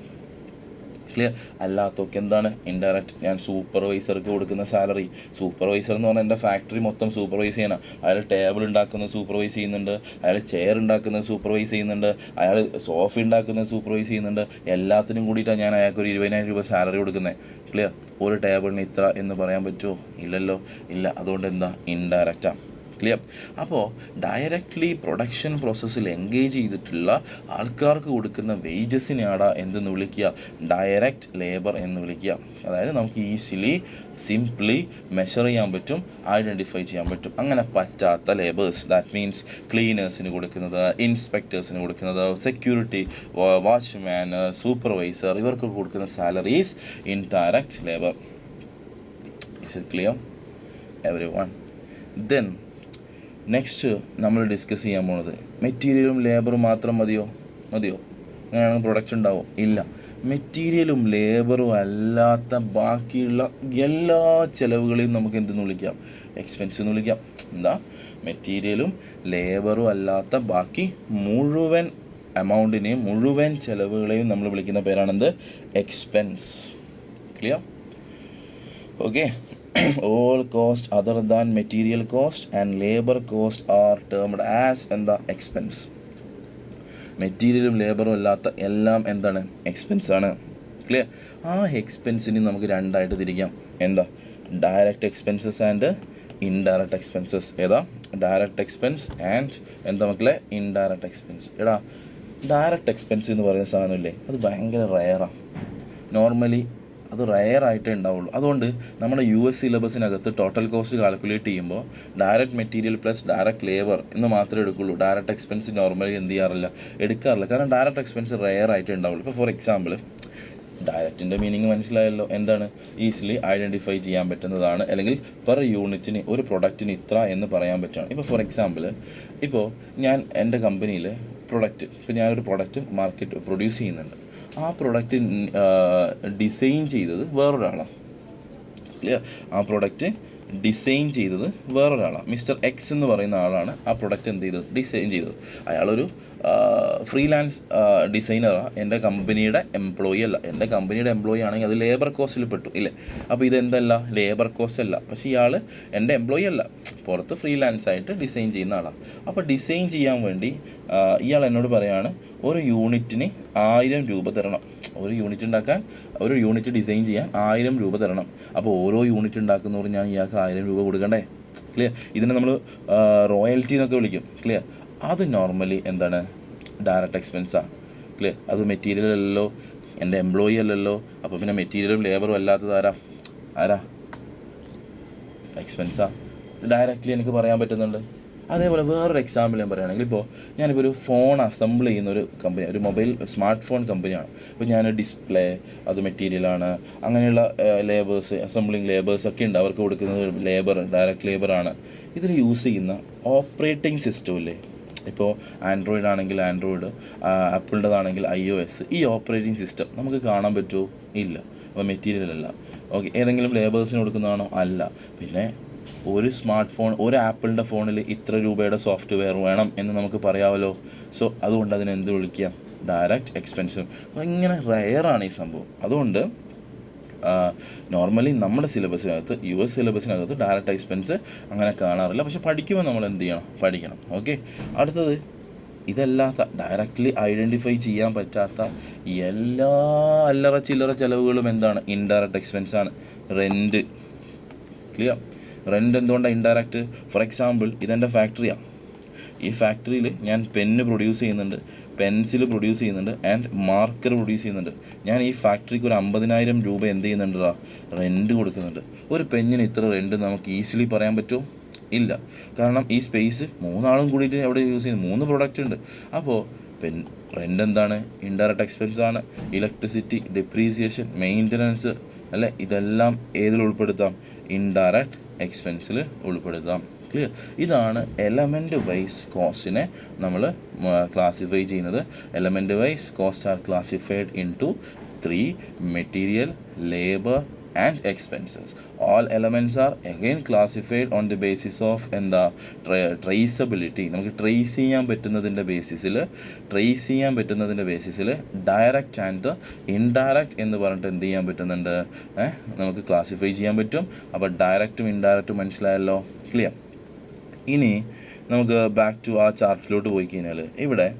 ക്ലിയർ? അല്ലാത്തൊക്കെ എന്താണ്? ഇൻഡയറക്റ്റ്. ഞാൻ സൂപ്പർവൈസർക്ക് കൊടുക്കുന്ന സാലറി, സൂപ്പർവൈസർ എന്ന് പറഞ്ഞാൽ എൻ്റെ ഫാക്ടറി മൊത്തം സൂപ്പർവൈസ് ചെയ്യണം. അയാൾ ടേബിൾ ഉണ്ടാക്കുന്നത് സൂപ്പർവൈസ് ചെയ്യുന്നുണ്ട്, അയാൾ ചെയർ ഉണ്ടാക്കുന്നത് സൂപ്പർവൈസ് ചെയ്യുന്നുണ്ട്, അയാൾ സോഫ ഉണ്ടാക്കുന്നത് സൂപ്പർവൈസ് ചെയ്യുന്നുണ്ട്. എല്ലാത്തിനും കൂടിയിട്ടാണ് ഞാൻ അയാൾക്ക് ഒരു 20,000 രൂപ സാലറി കൊടുക്കുന്നത്. ക്ലിയർ? ഒരു ടേബിളിന് ഇത്ര എന്ന് പറയാൻ പറ്റുമോ? ഇല്ലല്ലോ. ഇല്ല. അതുകൊണ്ട് എന്താ? ഇൻഡയറക്റ്റാണ്. ക്ലിയർ? അപ്പോൾ ഡയറക്റ്റ്ലി പ്രൊഡക്ഷൻ പ്രോസസ്സിൽ എൻഗേജ് ചെയ്തിട്ടുള്ള ആൾക്കാർക്ക് കൊടുക്കുന്ന വേജസിനെയാണ് എന്തെന്ന് വിളിക്കുക? ഡയറക്റ്റ് ലേബർ എന്ന് വിളിക്കുക. അതായത് നമുക്ക് ഈസിലി സിംപ്ലി മെഷർ ചെയ്യാൻ പറ്റും, ഐഡൻറ്റിഫൈ ചെയ്യാൻ പറ്റും. അങ്ങനെ പറ്റാത്ത ലേബേഴ്സ്, ദാറ്റ് മീൻസ് ക്ലീനേഴ്സിന് കൊടുക്കുന്നത്, ഇൻസ്പെക്ടേഴ്സിന് കൊടുക്കുന്നത്, സെക്യൂരിറ്റി, വാച്ച്മാൻ, സൂപ്പർവൈസർ, ഇവർക്ക് കൊടുക്കുന്ന salaries indirect labour. Is it clear everyone? Then next നമ്മൾ ഡിസ്കസ് ചെയ്യാൻ പോണത്, മെറ്റീരിയലും ലേബറും മാത്രം മതിയോ? അങ്ങനെയാണെങ്കിൽ പ്രൊഡക്റ്റ് ഉണ്ടാവും? ഇല്ല. മെറ്റീരിയലും ലേബറും അല്ലാത്ത ബാക്കിയുള്ള എല്ലാ ചിലവുകളെയും നമുക്ക് എന്തെന്ന് വിളിക്കാം? എക്സ്പെൻസ് എന്ന് വിളിക്കാം. എന്താ? മെറ്റീരിയലും ലേബറും അല്ലാത്ത ബാക്കി മുഴുവൻ എമൗണ്ടിനെയും മുഴുവൻ ചിലവുകളെയും നമ്മൾ വിളിക്കുന്ന പേരാണെന്ത്? Expense. Clear? Okay. All cost other than material cost and labor cost are termed as എന്താ? എക്സ്പെൻസ്. മെറ്റീരിയലും ലേബറും അല്ലാത്ത എല്ലാം എന്താണ്? എക്സ്പെൻസ് ആണ്. ക്ലിയർ? ആ എക്സ്പെൻസിന് നമുക്ക് രണ്ടായിട്ട് തിരിക്കാം. എന്താ? Direct expenses and indirect expenses. ഏതാ? ഡയറക്റ്റ് എക്സ്പെൻസ് ആൻഡ് എന്താ മക്കളെ? Indirect expense. എടാ, ഡയറക്റ്റ് എക്സ്പെൻസ് എന്ന് പറയുന്ന സാധനമില്ലേ, അത് ഭയങ്കര റയറാണ്. നോർമലി അത് റയറായിട്ടേ ഉണ്ടാവുള്ളൂ. അതുകൊണ്ട് നമ്മുടെ US സിലബസിനകത്ത് ടോട്ടൽ കോസ്റ്റ് കാൽക്കുലേറ്റ് ചെയ്യുമ്പോൾ direct material plus direct labour എന്ന് മാത്രമേ എടുക്കുള്ളൂ. ഡയറക്റ്റ് എക്സ്പെൻസ് നോർമലി എന്ത് ചെയ്യാറില്ല? എടുക്കാറില്ല. കാരണം ഡയറക്റ്റ് എക്സ്പെൻസ് റയറായിട്ടേ ഉണ്ടാവുള്ളൂ. ഇപ്പോൾ ഫോർ എക്സാമ്പിൾ, ഡയറക്റ്റിൻ്റെ മീനിങ് മനസ്സിലായല്ലോ. എന്താണ്? ഈസിലി ഐഡൻറ്റിഫൈ ചെയ്യാൻ പറ്റുന്നതാണ്, അല്ലെങ്കിൽ പെർ യൂണിറ്റിന് ഒരു പ്രൊഡക്റ്റിന് ഇത്ര എന്ന് പറയാൻ പറ്റുകയാണ്. ഇപ്പോൾ ഫോർ എക്സാമ്പിൾ, ഇപ്പോൾ ഞാൻ എൻ്റെ കമ്പനിയിൽ പ്രൊഡക്റ്റ്, ഇപ്പോൾ ഞാനൊരു പ്രൊഡക്റ്റ് മാർക്കറ്റ് പ്രൊഡ്യൂസ് ചെയ്യുന്നുണ്ട്. ആ പ്രൊഡക്റ്റ് ഡിസൈൻ ചെയ്തത് വേറൊരാളാണ്. ക്ലിയർ? ആ പ്രൊഡക്റ്റ് ഡിസൈൻ ചെയ്തത് വേറൊരാളാണ്. മിസ്റ്റർ എക്സ് എന്ന് പറയുന്ന ആളാണ് ആ പ്രൊഡക്റ്റ് എന്ത് ചെയ്തത്? ഡിസൈൻ ചെയ്തത്. അയാളൊരു ഫ്രീലാൻസ് ഡിസൈനറാണ്, എൻ്റെ കമ്പനിയുടെ എംപ്ലോയി അല്ല. എൻ്റെ കമ്പനിയുടെ എംപ്ലോയി ആണെങ്കിൽ അത് ലേബർ കോസ്റ്റിൽ പെട്ടു ഇല്ലേ? അപ്പോൾ ഇതെന്തല്ല? ലേബർ കോസ്റ്റ് അല്ല. പക്ഷേ ഇയാൾ എൻ്റെ എംപ്ലോയി അല്ല, പുറത്ത് ഫ്രീലാൻസ് ആയിട്ട് ഡിസൈൻ ചെയ്യുന്ന ആളാണ്. അപ്പോൾ ഡിസൈൻ ചെയ്യാൻ വേണ്ടി ഇയാൾ എന്നോട് പറയാണ്, ഒരു യൂണിറ്റിന് 1000 രൂപ തരണം. ഒരു യൂണിറ്റ് ഉണ്ടാക്കാൻ, ഒരു യൂണിറ്റ് ഡിസൈൻ ചെയ്യാൻ 1000 രൂപ തരണം. അപ്പോൾ ഓരോ യൂണിറ്റ് ഉണ്ടാക്കുന്നവർ ഞാൻ ഇയാൾക്ക് 1000 രൂപ കൊടുക്കണ്ടേ? ക്ലിയർ? ഇതിനെ നമ്മൾ റോയൽറ്റി എന്നൊക്കെ വിളിക്കും. ക്ലിയർ? അത് നോർമലി എന്താണ്? ഡയറക്റ്റ് എക്സ്പെൻസാണ്. ക്ലിയർ? അത് മെറ്റീരിയൽ അല്ലല്ലോ, എൻ്റെ എംപ്ലോയി അല്ലല്ലോ. അപ്പോൾ പിന്നെ മെറ്റീരിയലും ലേബറും അല്ലാത്തത് ആരാ? എക്സ്പെൻസാണ്. ഡയറക്റ്റ്ലി എനിക്ക് പറയാൻ പറ്റുന്നുണ്ട്. അതേപോലെ വേറൊരു എക്സാമ്പിൾ ഞാൻ പറയുകയാണെങ്കിൽ, ഞാനിപ്പോൾ ഒരു ഫോൺ അസംബിൾ ചെയ്യുന്ന ഒരു കമ്പനി, ഒരു മൊബൈൽ സ്മാർട്ട് ഫോൺ കമ്പനിയാണ്. ഇപ്പോൾ ഞാൻ ഡിസ്പ്ലേ, അത് മെറ്റീരിയലാണ്, അങ്ങനെയുള്ള ലേബേഴ്സ്, അസംബ്ലിങ് ലേബേഴ്സ് ഒക്കെ ഉണ്ട്. അവർക്ക് കൊടുക്കുന്നത് ലേബർ, ഡയറക്റ്റ് ലേബറാണ്. ഇതിൽ യൂസ് ചെയ്യുന്ന ഓപ്പറേറ്റിംഗ് സിസ്റ്റം ഇല്ലേ, ഇപ്പോൾ ആൻഡ്രോയിഡ് ആണെങ്കിൽ ആൻഡ്രോയിഡ്, ആപ്പിളിൻ്റെതാണെങ്കിൽ iOS, ഈ ഓപ്പറേറ്റിംഗ് സിസ്റ്റം നമുക്ക് കാണാൻ പറ്റുമോ? ഇല്ല. അപ്പോൾ മെറ്റീരിയൽ അല്ല. ഓക്കെ. ഏതെങ്കിലും ലേബേഴ്സിന് കൊടുക്കുന്നതാണോ? അല്ല. പിന്നെ ഒരു സ്മാർട്ട് ഫോൺ, ഒരു ആപ്പിളിൻ്റെ ഫോണിൽ ഇത്ര രൂപയുടെ സോഫ്റ്റ്വെയർ വേണം എന്ന് നമുക്ക് പറയാമല്ലോ. സോ അതുകൊണ്ട് അതിന് എന്ത് വിളിക്കാം? Direct expense. ഇങ്ങനെ റെയറാണ് ഈ സംഭവം. അതുകൊണ്ട് നോർമലി നമ്മുടെ സിലബസിനകത്ത്, US സിലബസിനകത്ത് ഡയറക്റ്റ് എക്സ്പെൻസ് അങ്ങനെ കാണാറില്ല. പക്ഷെ പഠിക്കുമ്പോൾ നമ്മൾ എന്ത് ചെയ്യണം? പഠിക്കണം. ഓക്കെ. അടുത്തത്, ഇതല്ലാത്ത ഡയറക്റ്റ്ലി ഐഡൻറ്റിഫൈ ചെയ്യാൻ പറ്റാത്ത എല്ലാ അല്ലറ ചില്ലറ ചിലവുകളും എന്താണ്? ഇൻഡയറക്റ്റ് എക്സ്പെൻസ് ആണ്. റെൻറ്റ്. ക്ലിയർ? റെൻറ്റ് എന്തുകൊണ്ടാണ് ഇൻഡയറക്റ്റ്? ഫോർ എക്സാമ്പിൾ, ഇതെൻ്റെ ഫാക്ടറിയാണ്. ഈ ഫാക്ടറിയിൽ ഞാൻ പെന്ന് പ്രൊഡ്യൂസ് ചെയ്യുന്നുണ്ട്, പെൻസിൽ പ്രൊഡ്യൂസ് ചെയ്യുന്നുണ്ട്, ആൻഡ് മാർക്കർ പ്രൊഡ്യൂസ് ചെയ്യുന്നുണ്ട്. ഞാൻ ഈ ഫാക്ടറിക്ക് ഒരു 50,000 രൂപ എന്ത് ചെയ്യുന്നുണ്ടാ? റെൻറ്റ് കൊടുക്കുന്നുണ്ട്. ഒരു പെന്നിന് ഇത്ര റെൻറ്റ് നമുക്ക് ഈസിലി പറയാൻ പറ്റുമോ? ഇല്ല. കാരണം ഈ സ്പേസ് 3 ആളും കൂടിയിട്ട് അവിടെ യൂസ് ചെയ്യുന്നത്, 3 പ്രൊഡക്റ്റ് ഉണ്ട്. അപ്പോൾ റെൻ്റ് എന്താണ്? ഇൻഡയറക്റ്റ് എക്സ്പെൻസ് ആണ്. ഇലക്ട്രിസിറ്റി, ഡെപ്രീസിയേഷൻ, മെയിൻ്റനൻസ്, അല്ലേ, ഇതെല്ലാം ഏതിൽ ഉൾപ്പെടുത്താം? ഇൻഡയറക്റ്റ് എക്സ്പെൻസിൽ ഉൾപ്പെടുത്താം. ക്ലിയർ? ഇതാണ് എലമെൻറ്റ് വൈസ് കോസ്റ്റിനെ നമ്മൾ ക്ലാസിഫൈ ചെയ്യുന്നത്. Element wise cost are classified into 3: material, labour and expenses. All elements are again classified on the basis of എന്താ? ട്രേസബിലിറ്റി. നമുക്ക് ട്രേസ് ചെയ്യാൻ പറ്റുന്നതിൻ്റെ ബേസിസിൽ ഡയറക്റ്റ് ആൻഡ് ഇൻഡയറക്റ്റ് എന്ന് പറഞ്ഞിട്ട് എന്ത് ചെയ്യാൻ പറ്റുന്നുണ്ട്? നമുക്ക് ക്ലാസിഫൈ ചെയ്യാൻ പറ്റും. അപ്പോൾ ഡയറക്റ്റും ഇൻഡയറക്റ്റും മനസ്സിലായല്ലോ. ക്ലിയർ? ഇനി നമുക്ക് ബാക്ക് ടു ആ ചാർട്ടിലോട്ട് പോയി കഴിഞ്ഞാൽ ഇവിടെ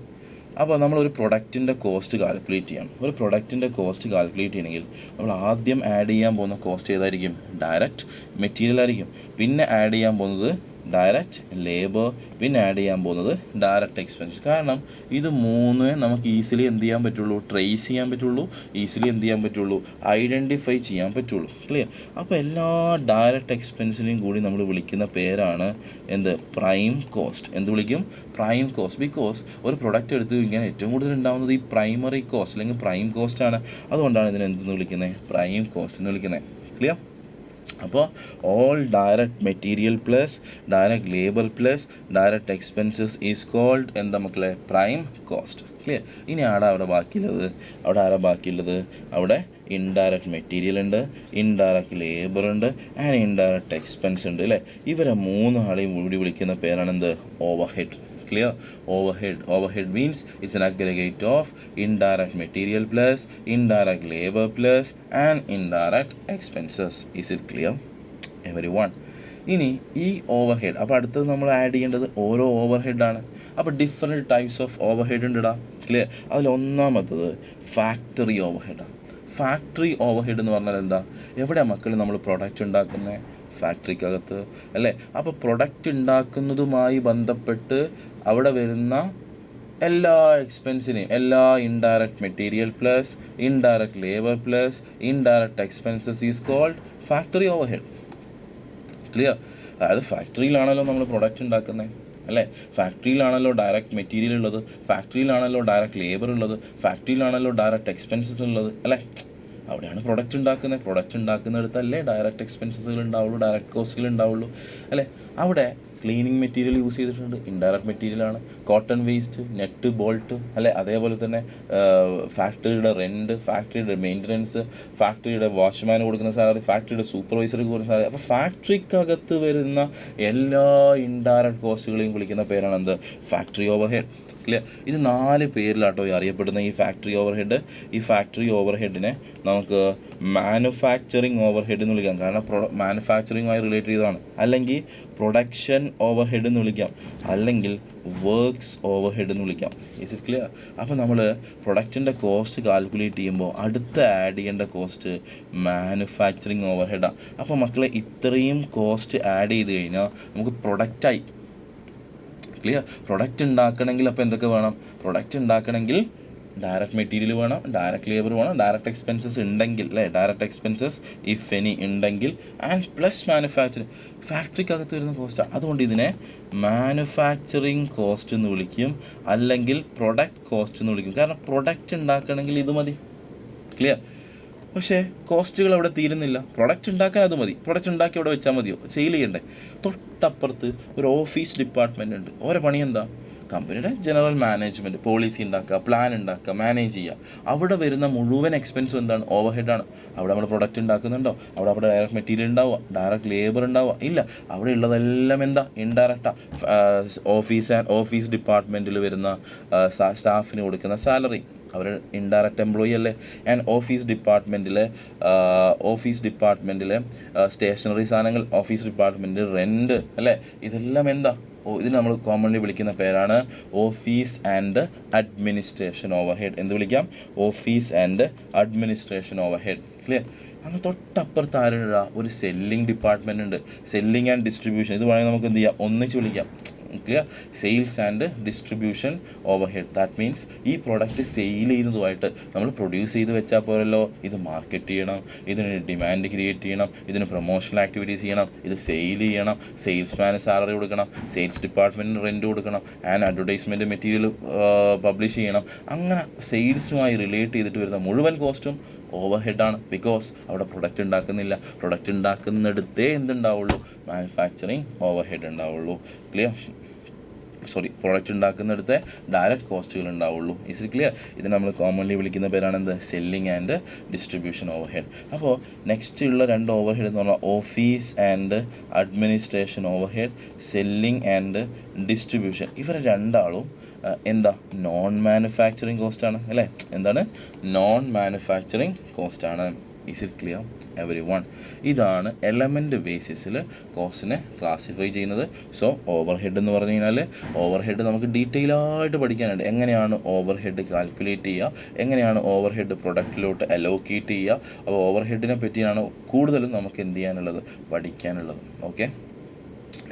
അപ്പോൾ നമ്മളൊരു പ്രൊഡക്റ്റിൻ്റെ കോസ്റ്റ് കാൽക്കുലേറ്റ് ചെയ്യണം. ഒരു പ്രൊഡക്റ്റിൻ്റെ കോസ്റ്റ് കാൽക്കുലേറ്റ് ചെയ്യണമെങ്കിൽ നമ്മൾ ആദ്യം ആഡ് ചെയ്യാൻ പോകുന്ന കോസ്റ്റ് ഏതായിരിക്കും? ഡയറക്റ്റ് മെറ്റീരിയൽ ആയിരിക്കും. പിന്നെ ആഡ് ചെയ്യാൻ പോകുന്നത് ഡയറക്റ്റ് ലേബർ, പിന്നെ ആഡ് ചെയ്യാൻ പോകുന്നത് ഡയറക്റ്റ് എക്സ്പെൻസ്. കാരണം ഇത് 3 നമുക്ക് ഈസിലി എന്ത് ചെയ്യാൻ പറ്റുള്ളൂ? ട്രേസ് ചെയ്യാൻ പറ്റുള്ളൂ, ഈസിലി എന്ത് ചെയ്യാൻ പറ്റുള്ളൂ? ഐഡൻറ്റിഫൈ ചെയ്യാൻ പറ്റുള്ളൂ. ക്ലിയർ? അപ്പോൾ എല്ലാ ഡയറക്റ്റ് എക്സ്പെൻസിനെയും കൂടി നമ്മൾ വിളിക്കുന്ന പേരാണ് എന്ത്? Prime cost. എന്ത് വിളിക്കും? Prime cost. ബിക്കോസ് ഒരു പ്രൊഡക്റ്റ് എടുത്തു കഴിഞ്ഞാൽ ഏറ്റവും കൂടുതൽ ഉണ്ടാകുന്നത് ഈ പ്രൈമറി കോസ്റ്റ് അല്ലെങ്കിൽ പ്രൈം കോസ്റ്റ് ആണ്. അതുകൊണ്ടാണ് ഇതിനെ എന്തെന്ന് വിളിക്കുന്നത്? പ്രൈം കോസ്റ്റ് എന്ന് വിളിക്കുന്നത്. ക്ലിയർ? അപ്പോൾ all direct material plus direct labour plus direct expenses is called എന്താ മക്കളെ? Prime cost. ക്ലിയർ? ഇനി അവിടെ ബാക്കിയുള്ളത് അവിടെ ഇൻഡയറക്റ്റ് മെറ്റീരിയൽ ഉണ്ട്, ഇൻഡയറക്റ്റ് ലേബർ ഉണ്ട്, ആൻഡ് ഇൻഡയറക്റ്റ് എക്സ്പെൻസ് ഉണ്ട്. അല്ലേ? ഇവരെ 3 ആളെയും കൂടി വിളിക്കുന്ന പേരാണ് എന്ത്? Overhead. Clear? Overhead means it's an aggregate of indirect material plus indirect labor plus and indirect expenses. Is it clear everyone? ഇനി ഈ ഓവർഹെഡ്, അപ്പോൾ അടുത്തത് നമ്മൾ ആഡ് ചെയ്യേണ്ടത് ഓരോ ഓവർഹെഡാണ്. അപ്പോൾ ഡിഫറെൻറ്റ് ടൈപ്സ് ഓഫ് ഓവർഹെഡ് ഉണ്ടിടാം. ക്ലിയർ? അതിലൊന്നാമത്തത് ഫാക്ടറി ഓവർഹെഡാണ്. ഫാക്ടറി ഓവർഹെഡ് എന്ന് പറഞ്ഞാൽ എന്താ? എവിടെയാണ് മക്കൾ നമ്മൾ പ്രൊഡക്റ്റ് ഉണ്ടാക്കുന്നത്? ഫാക്ടറിക്കകത്ത്, അല്ലേ? അപ്പോൾ പ്രൊഡക്റ്റ് ഉണ്ടാക്കുന്നതുമായി ബന്ധപ്പെട്ട് അവിടെ വരുന്ന എല്ലാ എക്സ്പെൻസിനെയും, എല്ലാ indirect material plus indirect labour plus indirect expenses is called factory overhead. Clear? അതായത് ഫാക്ടറിയിലാണല്ലോ നമ്മൾ പ്രൊഡക്റ്റ് ഉണ്ടാക്കുന്നത്, അല്ലേ? ഫാക്ടറിയിലാണല്ലോ ഡയറക്റ്റ് മെറ്റീരിയൽ ഉള്ളത്, ഫാക്ടറിയിലാണല്ലോ ഡയറക്റ്റ് ലേബർ ഉള്ളത്, ഫാക്ടറിയിലാണല്ലോ ഡയറക്റ്റ് എക്സ്പെൻസസ് ഉള്ളത്, അല്ലേ? അവിടെയാണ് പ്രൊഡക്റ്റ് ഉണ്ടാക്കുന്നത്. പ്രൊഡക്റ്റ് ഉണ്ടാക്കുന്നിടത്തല്ലേ ഡയറക്റ്റ് എക്സ്പെൻസസുകൾ ഉണ്ടാവുള്ളൂ, ഡയറക്റ്റ് കോസ്റ്റുകൾ ഉണ്ടാവുള്ളൂ, അല്ലേ? അവിടെ ക്ലീനിങ് മെറ്റീരിയൽ യൂസ് ചെയ്തിട്ടുണ്ട്, ഇൻഡയറക്റ്റ് മെറ്റീരിയലാണ്. കോട്ടൺ വേസ്റ്റ്, നെറ്റ്, ബോൾട്ട്, അല്ലേ? അതേപോലെ തന്നെ ഫാക്ടറിയുടെ റെൻറ്റ്, ഫാക്ടറിയുടെ മെയിൻ്റനൻസ്, ഫാക്ടറിയുടെ വാച്ച്മാന് കൊടുക്കുന്ന സാലറി, ഫാക്ടറിയുടെ സൂപ്പർവൈസർക്ക് കൊടുക്കുന്ന സാലറി. അപ്പോൾ ഫാക്ടറിക്കകത്ത് വരുന്ന എല്ലാ ഇൻഡയറക്റ്റ് കോസ്റ്റുകളെയും വിളിക്കുന്ന പേരാണ് എന്ത്? Factory overhead. ക്ലിയർ? ഇത് 4 പേരിലാട്ടോ അറിയപ്പെടുന്ന ഈ ഫാക്ടറി ഓവർഹെഡ്. ഈ ഫാക്ടറി ഓവർഹെഡിനെ നമുക്ക് മാനുഫാക്ചറിങ് ഓവർഹെഡ് എന്ന് വിളിക്കാം, കാരണം മാനുഫാക്ചറിങ്ങുമായി റിലേറ്റ് ചെയ്തതാണ്. അല്ലെങ്കിൽ പ്രൊഡക്ഷൻ ഓവർഹെഡ് എന്ന് വിളിക്കാം, അല്ലെങ്കിൽ വർക്ക്സ് ഓവർഹെഡ് എന്ന് വിളിക്കാം. Is it clear? അപ്പോൾ നമ്മൾ പ്രൊഡക്റ്റിൻ്റെ കോസ്റ്റ് കാൽക്കുലേറ്റ് ചെയ്യുമ്പോൾ അടുത്ത ആഡ് ചെയ്യേണ്ട കോസ്റ്റ് മാനുഫാക്ചറിങ് ഓവർഹെഡാണ്. അപ്പോൾ മക്കളെ ഇത്രയും കോസ്റ്റ് ആഡ് ചെയ്ത് കഴിഞ്ഞാൽ നമുക്ക് പ്രൊഡക്റ്റായി. ക്ലിയർ? പ്രൊഡക്റ്റ് ഉണ്ടാക്കണമെങ്കിൽ അപ്പോൾ എന്തൊക്കെ വേണം? പ്രൊഡക്റ്റ് ഉണ്ടാക്കണമെങ്കിൽ ഡയറക്റ്റ് മെറ്റീരിയൽ വേണം, ഡയറക്റ്റ് ലേബർ വേണം, ഡയറക്റ്റ് എക്സ്പെൻസസ് ഉണ്ടെങ്കിൽ, അല്ലേ? ഡയറക്റ്റ് എക്സ്പെൻസസ് ഇഫ് എനി ഉണ്ടെങ്കിൽ, ആൻഡ് പ്ലസ് മാനുഫാക്ചറിങ്. ഫാക്ടറിക്കകത്ത് വരുന്ന കോസ്റ്റാണ്. അതുകൊണ്ട് ഇതിനെ മാനുഫാക്ചറിങ് കോസ്റ്റ് എന്ന് വിളിക്കും, അല്ലെങ്കിൽ പ്രൊഡക്റ്റ് കോസ്റ്റ് എന്ന് വിളിക്കും. കാരണം പ്രൊഡക്റ്റ് ഉണ്ടാക്കണമെങ്കിൽ ഇത് മതി. ക്ലിയർ? പക്ഷേ കോസ്റ്റുകൾ അവിടെ തീരുന്നില്ല. പ്രൊഡക്റ്റ് ഉണ്ടാക്കാൻ അത് മതി, പ്രൊഡക്റ്റ് ഉണ്ടാക്കി അവിടെ വെച്ചാൽ മതിയോ? സെയിൽ ചെയ്യണ്ടേ? തൊട്ടപ്പുറത്ത് ഒരു ഓഫീസ് ഡിപ്പാർട്ട്മെൻ്റ് ഉണ്ട്. ഓരോ പണി എന്താ? കമ്പനിയുടെ ജനറൽ മാനേജ്മെൻറ്റ്, പോളിസി ഉണ്ടാക്കുക, പ്ലാൻ ഉണ്ടാക്കുക, മാനേജ് ചെയ്യുക. അവിടെ വരുന്ന മുഴുവൻ എക്സ്പെൻസും എന്താണ്? ഓവർ ഹെഡാണ്. അവിടെ നമ്മൾ പ്രൊഡക്റ്റ് ഉണ്ടാക്കുന്നുണ്ടോ? അവിടെ ഡയറക്റ്റ് മെറ്റീരിയൽ ഉണ്ടാവുക, ഡയറക്റ്റ് ലേബർ ഉണ്ടാവുക? ഇല്ല. അവിടെ ഉള്ളതെല്ലാം എന്താ? ഇൻഡയറക്റ്റാണ്. ഓഫീസ് ഡിപ്പാർട്ട്മെൻറ്റിൽ വരുന്ന സ്റ്റാഫിന് കൊടുക്കുന്ന സാലറി, അവർ ഇൻഡയറക്റ്റ് എംപ്ലോയി അല്ലേ. ആൻഡ് ഓഫീസ് ഡിപ്പാർട്ട്മെൻറ്റിലെ സ്റ്റേഷനറി സാധനങ്ങൾ, ഓഫീസ് ഡിപ്പാർട്ട്മെൻറ്റിൽ റെൻറ്റ് അല്ലേ, ഇതെല്ലാം എന്താ? ഇതിന് നമ്മൾ കോമൺലി വിളിക്കുന്ന പേരാണ് office and administration over head. എന്ത് വിളിക്കാം? Office and administration over head. Clear? അങ്ങനെ തൊട്ടപ്പുറത്ത് ആരുള്ള ഒരു സെല്ലിംഗ് ഡിപ്പാർട്ട്മെൻറ്റ് ഉണ്ട്, സെല്ലിംഗ് ആൻഡ് ഡിസ്ട്രിബ്യൂഷൻ. ഇത് വേണമെങ്കിൽ നമുക്ക് എന്ത് ചെയ്യാം? ഒന്നിച്ച് വിളിക്കാം. Clear? Sales and distribution over head. That means ഈ പ്രോഡക്റ്റ് സെയിൽ ചെയ്യുന്നതുമായിട്ട് നമ്മൾ പ്രൊഡ്യൂസ് ചെയ്ത് വെച്ചാൽ പോരല്ലോ, ഇത് മാർക്കറ്റ് ചെയ്യണം, ഇതിന് ഡിമാൻഡ് ക്രിയേറ്റ് ചെയ്യണം, ഇതിന് പ്രൊമോഷണൽ ആക്ടിവിറ്റീസ് ചെയ്യണം, ഇത് സെയിൽ ചെയ്യണം, സെയിൽസ്മാന് സാലറി കൊടുക്കണം, സെയിൽസ് ഡിപ്പാർട്ട്മെൻറ്റിന് റെൻറ്റ് കൊടുക്കണം, ആൻഡ് അഡ്വർടൈസ്മെൻറ്റ് മെറ്റീരിയൽ പബ്ലിഷ് ചെയ്യണം. അങ്ങനെ സെയിൽസുമായി റിലേറ്റ് ചെയ്തിട്ട് വരുന്ന മുഴുവൻ കോസ്റ്റും ഓവർ ഹെഡാണ്. ബിക്കോസ് അവിടെ പ്രൊഡക്റ്റ് ഉണ്ടാക്കുന്നില്ല. പ്രൊഡക്റ്റ് ഉണ്ടാക്കുന്നിടത്തേ എന്തുണ്ടാവുള്ളൂ? മാനുഫാക്ചറിങ് ഓവർ ഹെഡ് ഉണ്ടാവുള്ളൂ. ക്ലിയർ? പ്രൊഡക്റ്റ് ഉണ്ടാക്കുന്നിടത്തെ ഡയറക്റ്റ് കോസ്റ്റുകൾ ഉണ്ടാവുള്ളൂ. Is it clear? ഇത് നമ്മൾ കോമൺലി വിളിക്കുന്ന പേരാണ് എന്ത്? Selling and distribution over head. അപ്പോൾ നെക്സ്റ്റ് ഉള്ള 2 ഓവർ ഹെഡ് എന്ന് പറഞ്ഞാൽ office and administration over head, selling and distribution. ഇവർ രണ്ടാളും എന്താ? നോൺ മാനുഫാക്ചറിങ് കോസ്റ്റാണ് അല്ലേ. എന്താണ്? നോൺ മാനുഫാക്ചറിങ് കോസ്റ്റാണ്. Is it clear every one? ഇതാണ് എലമെൻറ്റ് ബേസിസിൽ കോസ്റ്റിനെ ക്ലാസിഫൈ ചെയ്യുന്നത്. സോ ഓവർ ഹെഡ് എന്ന് പറഞ്ഞു കഴിഞ്ഞാൽ, ഓവർ ഹെഡ് നമുക്ക് ഡീറ്റെയിൽ ആയിട്ട് പഠിക്കാനുണ്ട്. എങ്ങനെയാണ് ഓവർ ഹെഡ് കാൽക്കുലേറ്റ് ചെയ്യുക, എങ്ങനെയാണ് ഓവർ ഹെഡ് പ്രൊഡക്റ്റിലോട്ട് അലോക്കേറ്റ് ചെയ്യുക. അപ്പോൾ ഓവർ ഹെഡിനെ പറ്റിയാണ് കൂടുതലും നമുക്ക് എന്ത് ചെയ്യാനുള്ളത്? പഠിക്കാനുള്ളത്. Okay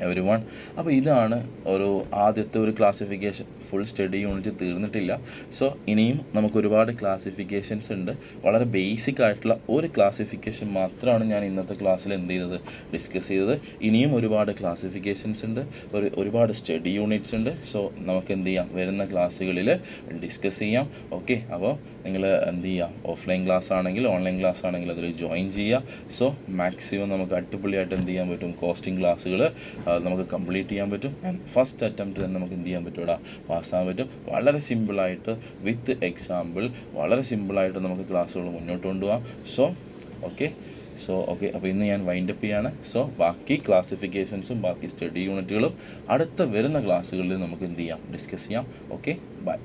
every one? അപ്പോൾ ഇതാണ് ആദ്യത്തെ ഒരു ക്ലാസിഫിക്കേഷൻ. ഫുൾ സ്റ്റഡി യൂണിറ്റ് തീർന്നിട്ടില്ല. സോ ഇനിയും നമുക്ക് ഒരുപാട് ക്ലാസിഫിക്കേഷൻസ് ഉണ്ട്. വളരെ ബേസിക് ആയിട്ടുള്ള ഒരു ക്ലാസിഫിക്കേഷൻ മാത്രമാണ് ഞാൻ ഇന്നത്തെ ക്ലാസ്സിൽ എന്ത് ചെയ്തത്? ഡിസ്കസ് ചെയ്തത്. ഇനിയും ഒരുപാട് ക്ലാസിഫിക്കേഷൻസ് ഉണ്ട്, ഒരുപാട് സ്റ്റഡി യൂണിറ്റ്സ് ഉണ്ട്. സോ നമുക്ക് എന്ത് ചെയ്യാം? വരുന്ന ക്ലാസ്സുകളിൽ ഡിസ്കസ് ചെയ്യാം. ഓക്കെ, അപ്പോൾ നിങ്ങൾ എന്ത് ചെയ്യുക? ഓഫ്ലൈൻ ക്ലാസ് ആണെങ്കിൽ ഓൺലൈൻ ക്ലാസ് ആണെങ്കിൽ അതിൽ ജോയിൻ ചെയ്യുക. സോ മാക്സിമം നമുക്ക് അടിപൊളിയായിട്ട് എന്ത് ചെയ്യാൻ പറ്റും? കോസ്റ്റിംഗ് ക്ലാസ്സുകൾ നമുക്ക് കംപ്ലീറ്റ് ചെയ്യാൻ പറ്റും. ആൻഡ് ഫസ്റ്റ് അറ്റംപ്റ്റ് തന്നെ നമുക്ക് എന്ത് ചെയ്യാൻ പറ്റും? പാസ്സാകാൻ പറ്റും. വളരെ സിമ്പിളായിട്ട് വിത്ത് എക്സാമ്പിൾ വളരെ സിമ്പിളായിട്ട് നമുക്ക് ക്ലാസ്സുകൾ മുന്നോട്ട് കൊണ്ടുപോകാം. സോ ഓക്കെ, അപ്പോൾ ഇന്ന് ഞാൻ വൈൻഡപ്പ് ചെയ്യാണ്. സോ ബാക്കി ക്ലാസിഫിക്കേഷൻസും ബാക്കി സ്റ്റഡി യൂണിറ്റുകളും അടുത്ത വരുന്ന ക്ലാസ്സുകളിൽ നമുക്ക് എന്ത് ചെയ്യാം? ഡിസ്കസ് ചെയ്യാം. Okay, by.